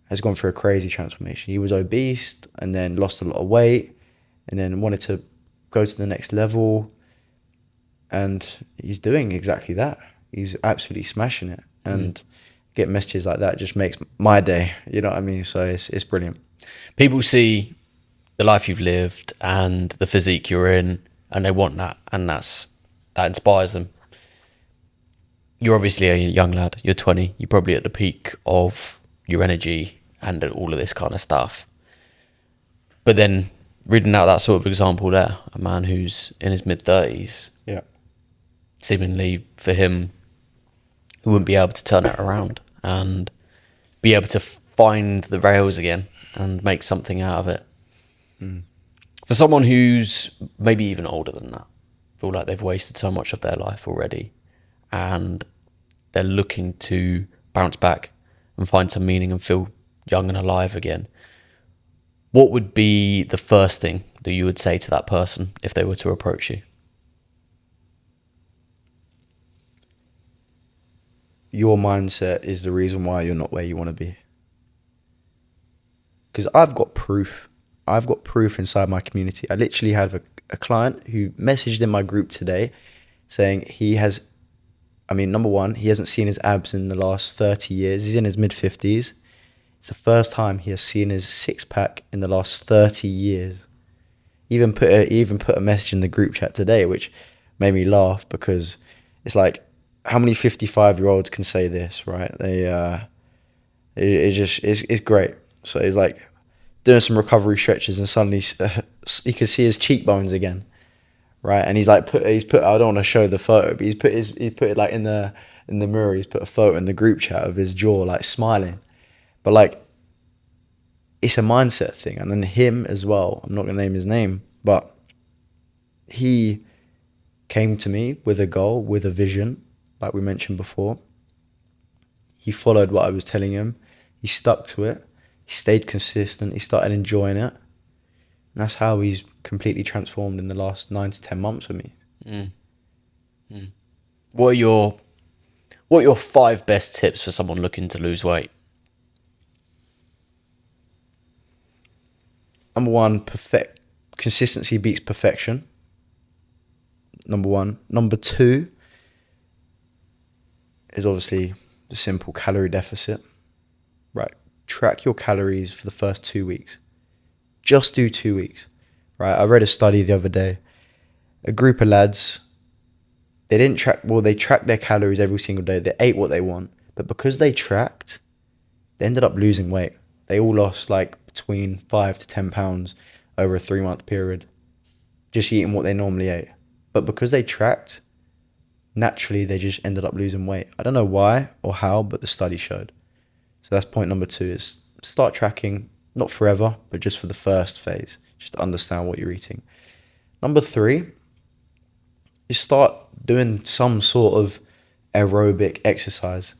S1: has gone through a crazy transformation. He was obese and then lost a lot of weight and then wanted to go to the next level. And he's doing exactly that. He's absolutely smashing it. And get messages like that just makes my day. You know what I mean? So it's brilliant.
S2: People see the life you've lived and the physique you're in, and they want that, and that inspires them. You're obviously a young lad. You're 20. You're probably at the peak of your energy and all of this kind of stuff. But then reading out that sort of example there, a man who's in his mid-30s,
S1: Yeah.
S2: seemingly for him, who wouldn't be able to turn it around and be able to find the rails again and make something out of it. For someone who's maybe even older than that, feel like they've wasted so much of their life already and they're looking to bounce back and find some meaning and feel young and alive again, what would be the first thing that you would say to that person if they were to approach you?
S1: Your mindset is the reason why you're not where you want to be. Because I've got proof. I've got proof inside my community. I literally have a client who messaged in my group today saying number one, he hasn't seen his abs in the last 30 years. He's in his mid-50s. It's the first time he has seen his six-pack in the last 30 years. He even put a message in the group chat today, which made me laugh because it's like, how many 55-year-olds can say this, right? It's great. So he's like doing some recovery stretches and suddenly you can see his cheekbones again, right? And he's put I don't want to show the photo, but he put it like in the mirror. He's put a photo in the group chat of his jaw like smiling, but like it's a mindset thing. And then him as well. I'm not gonna name his name, but he came to me with a goal, with a vision, like we mentioned before. He followed what I was telling him. He stuck to it. He stayed consistent. He started enjoying it. And that's how he's completely transformed in the last 9 to 10 months with me.
S2: What are your 5 best tips for someone looking to lose weight?
S1: Number one, consistency beats perfection. Number one. Number two is obviously the simple calorie deficit. Right. Track your calories for the first 2 weeks. Just do 2 weeks. right? I read a study the other day. A group of lads, they didn't track, well, they tracked their calories every single day. They ate what they want. But because they tracked, they ended up losing weight. They all lost like between 5 to 10 pounds over a 3 month period, just eating what they normally ate. But because they tracked, naturally they just ended up losing weight. I don't know why or how, but the study showed. So that's point number 2, is start tracking, not forever, but just for the first phase, just to understand what you're eating. Number 3 is start doing some sort of aerobic exercise.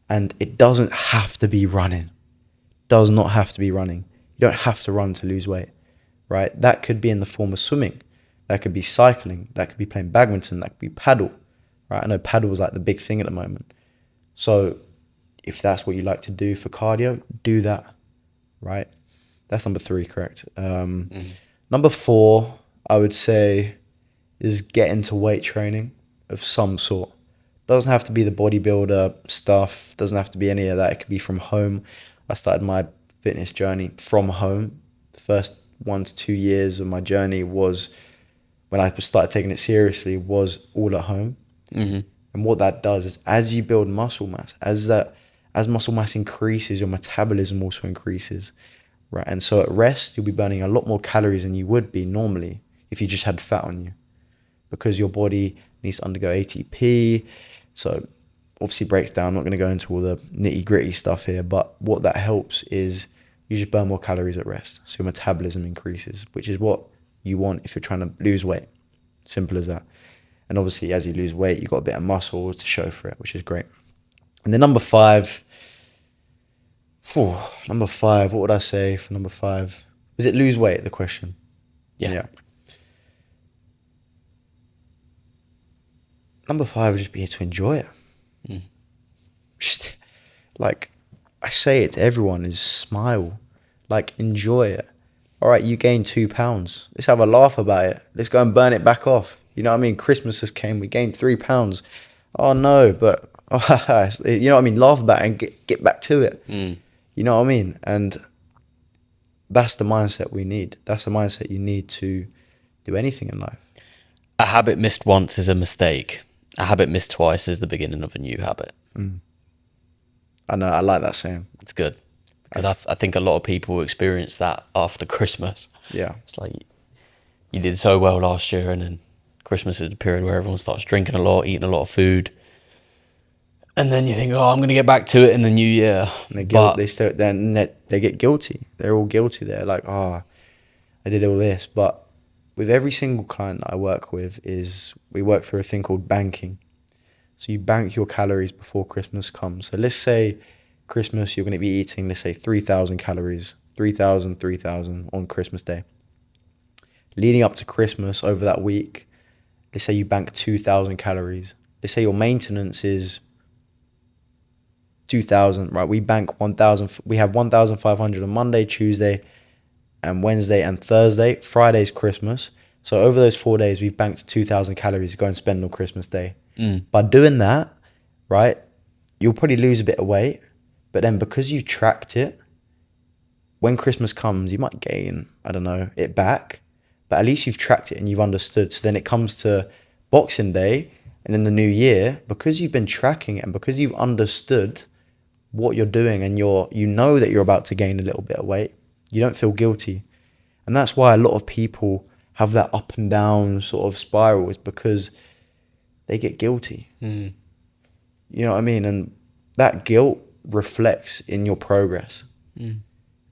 S1: And it doesn't have to be running. Does not have to be running. You don't have to run to lose weight, right? That could be in the form of swimming. That could be cycling. That could be playing badminton. That could be paddle, right? I know paddle is like the big thing at the moment. So if that's what you like to do for cardio, do that, right? That's number 3, correct? Number 4, I would say, is get into weight training of some sort. Doesn't have to be the bodybuilder stuff. Doesn't have to be any of that. It could be from home. I started my fitness journey from home. The first 1 to 2 years of my journey was, when I started taking it seriously, was all at home.
S2: Mm-hmm.
S1: And what that does is, as you build muscle mass, as muscle mass increases, your metabolism also increases, right? And so at rest, you'll be burning a lot more calories than you would be normally if you just had fat on you, because your body needs to undergo ATP. So obviously breaks down. I'm not going to go into all the nitty gritty stuff here, but what that helps is you just burn more calories at rest. So your metabolism increases, which is what you want if you're trying to lose weight. Simple as that. And obviously as you lose weight, you've got a bit of muscle to show for it, which is great. And then number 5, what would I say for number 5? Is it lose weight, the question?
S2: Yeah.
S1: Number 5 would just be to enjoy it. Just, like I say it to everyone, is smile. Like, enjoy it. All right, you gained 2 pounds. Let's have a laugh about it. Let's go and burn it back off. You know what I mean? Christmas has came. We gained 3 pounds. Oh no, but you know what I mean? Laugh about it and get back to it. You know what I mean? And that's the mindset we need. That's the mindset you need to do anything in life.
S2: A habit missed once is a mistake. A habit missed twice is the beginning of a new habit.
S1: I know. I like that saying.
S2: It's good. Because I think a lot of people experience that after Christmas.
S1: Yeah.
S2: It's like, you did so well last year, and then Christmas is the period where everyone starts drinking a lot, eating a lot of food. And then you think, oh, I'm going to get back to it in the new year.
S1: And
S2: But
S1: they get guilty. They're all guilty. They're like, I did all this. But with every single client that I work with, we work through a thing called banking. So you bank your calories before Christmas comes. So let's say Christmas, you're going to be eating, let's say 3,000 calories, 3,000 on Christmas Day. Leading up to Christmas, over that week, let's say you bank 2,000 calories. Let's say your maintenance is 2,000, right? We bank 1,000. We have 1,500 on Monday, Tuesday, and Wednesday and Thursday. Friday's Christmas. So over those 4 days, we've banked 2,000 calories to go and spend on Christmas Day. By doing that, right, you'll probably lose a bit of weight. But then because you tracked it, when Christmas comes, you might gain, I don't know, it back. But at least you've tracked it and you've understood. So then it comes to Boxing Day and then the new year, because you've been tracking it and because you've understood what you're doing, and you know that you're about to gain a little bit of weight, you don't feel guilty. And that's why a lot of people have that up and down sort of spiral, is because they get guilty. You know what I mean? And that guilt reflects in your progress. And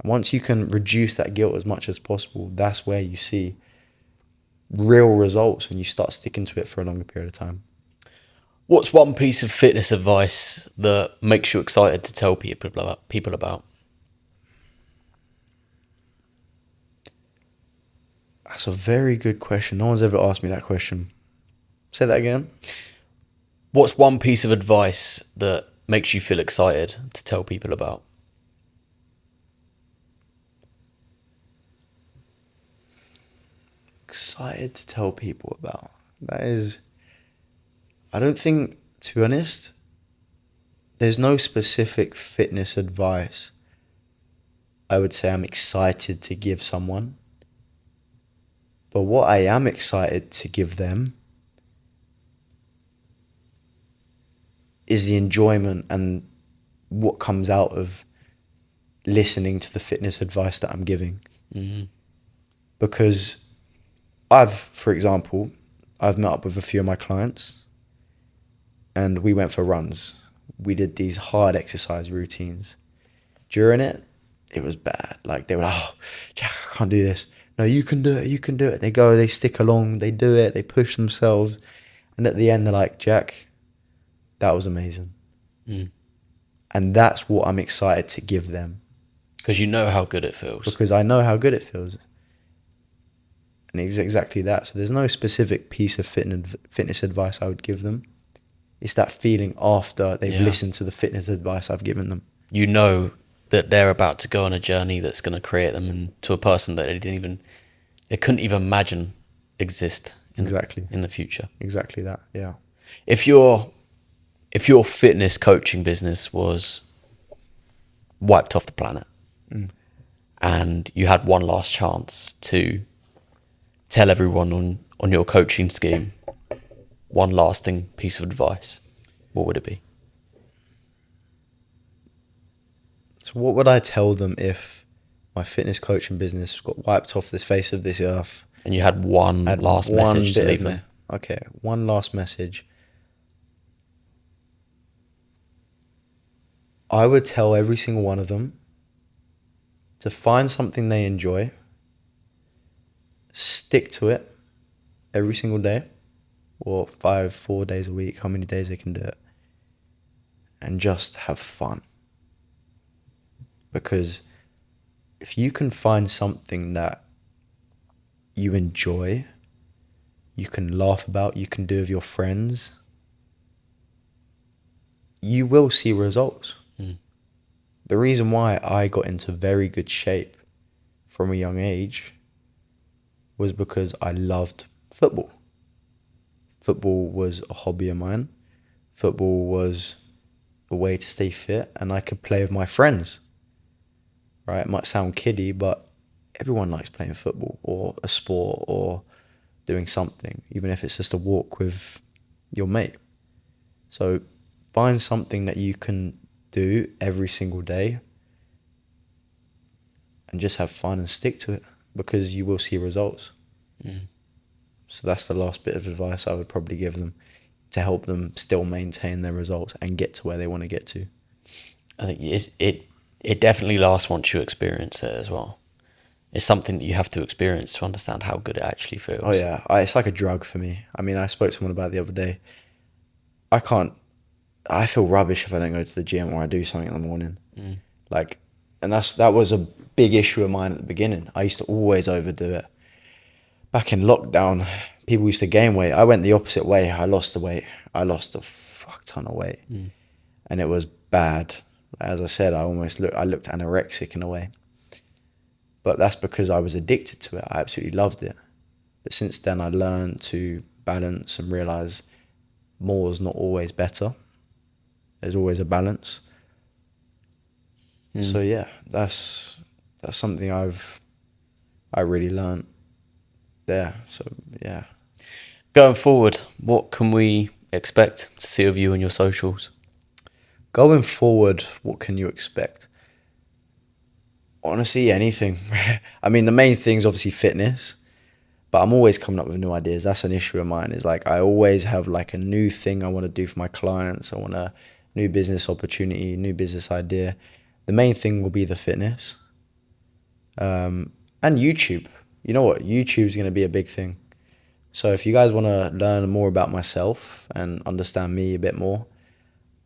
S1: once you can reduce that guilt as much as possible, that's where you see real results and you start sticking to it for a longer period of time.
S2: what's one piece of fitness advice that makes you excited to tell people about?
S1: That's a very good question. No one's ever asked me that question. Say that again.
S2: What's one piece of advice that makes you feel excited to tell people about?
S1: Excited to tell people about. That is, I don't think, to be honest, there's no specific fitness advice I would say I'm excited to give someone. But what I am excited to give them is the enjoyment and what comes out of listening to the fitness advice that I'm giving.
S2: Mm-hmm.
S1: Because for example, I've met up with a few of my clients and we went for runs. We did these hard exercise routines. During it, it was bad. Like they were like, oh, Jack, I can't do this. No, you can do it. You can do it. They go, they stick along, they do it, they push themselves. And at the end, they're like, Jack, that was amazing.
S2: Mm.
S1: And that's what I'm excited to give them.
S2: Because you know how good it feels.
S1: Because I know how good it feels. And it's exactly that. So there's no specific piece of fitness advice I would give them. It's that feeling after they've listened to the fitness advice I've given them.
S2: You know that they're about to go on a journey that's going to create them into a person that they couldn't even imagine exist in the future.
S1: Exactly that, yeah.
S2: If your fitness coaching business was wiped off the planet and you had one last chance to tell everyone on your coaching scheme one lasting piece of advice, what would it be?
S1: So what would I tell them if my fitness coaching business got wiped off the face of this earth?
S2: And you had one last message to leave them.
S1: Okay, one last message. I would tell every single one of them to find something they enjoy, stick to it every single day, or 4 days a week, how many days they can do it, and just have fun. Because if you can find something that you enjoy, you can laugh about, you can do with your friends, you will see results. The reason why I got into very good shape from a young age was because I loved football. Football was a hobby of mine. Football was a way to stay fit, and I could play with my friends. Right? It might sound kiddie, but everyone likes playing football or a sport or doing something, even if it's just a walk with your mate. So find something that you can do every single day and just have fun and stick to it, because you will see results. So that's the last bit of advice I would probably give them to help them still maintain their results and get to where they want to get to.
S2: I think it definitely lasts once you experience it as well. It's something that you have to experience to understand how good it actually feels.
S1: Oh yeah, it's like a drug for me. I mean, I spoke to someone about it the other day. I feel rubbish if I don't go to the gym or I do something in the morning. And that was a big issue of mine at the beginning. I used to always overdo it. Back in lockdown, people used to gain weight. I went the opposite way. I lost the weight. I lost a fuck ton of weight. And it was bad. As I said, I looked anorexic in a way. But that's because I was addicted to it. I absolutely loved it. But since then, I learned to balance and realize more is not always better. There's always a balance. So yeah, that's something I really learned there. So yeah.
S2: Going forward, what can we expect to see of you on your socials?
S1: Going forward, what can you expect? Honestly, anything. I mean, the main thing is obviously fitness, but I'm always coming up with new ideas. That's an issue of mine. Is like I always have like a new thing I want to do for my clients. I want a new business opportunity, new business idea. The main thing will be the fitness. And YouTube. You know what? YouTube is going to be a big thing. So if you guys want to learn more about myself and understand me a bit more,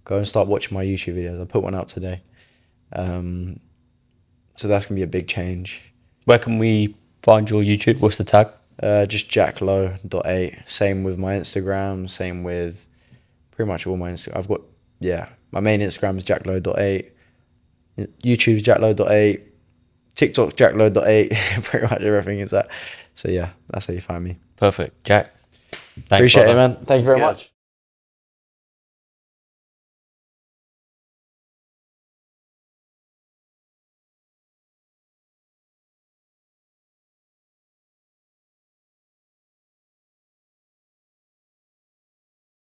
S1: go and start watching my YouTube videos. I put one out today. So that's going to be a big change.
S2: Where can we find your YouTube? What's the tag?
S1: Just jacklow.8. Same with my Instagram. Same with pretty much all my Instagram. I've got, my main Instagram is jacklow.8. YouTube's jacklow.8. TikTok's jacklow.8. Pretty much everything is that. So yeah, that's how you find me.
S2: Perfect. Jack, thanks,
S1: Appreciate
S2: brother.
S1: it, man. Thank you very much.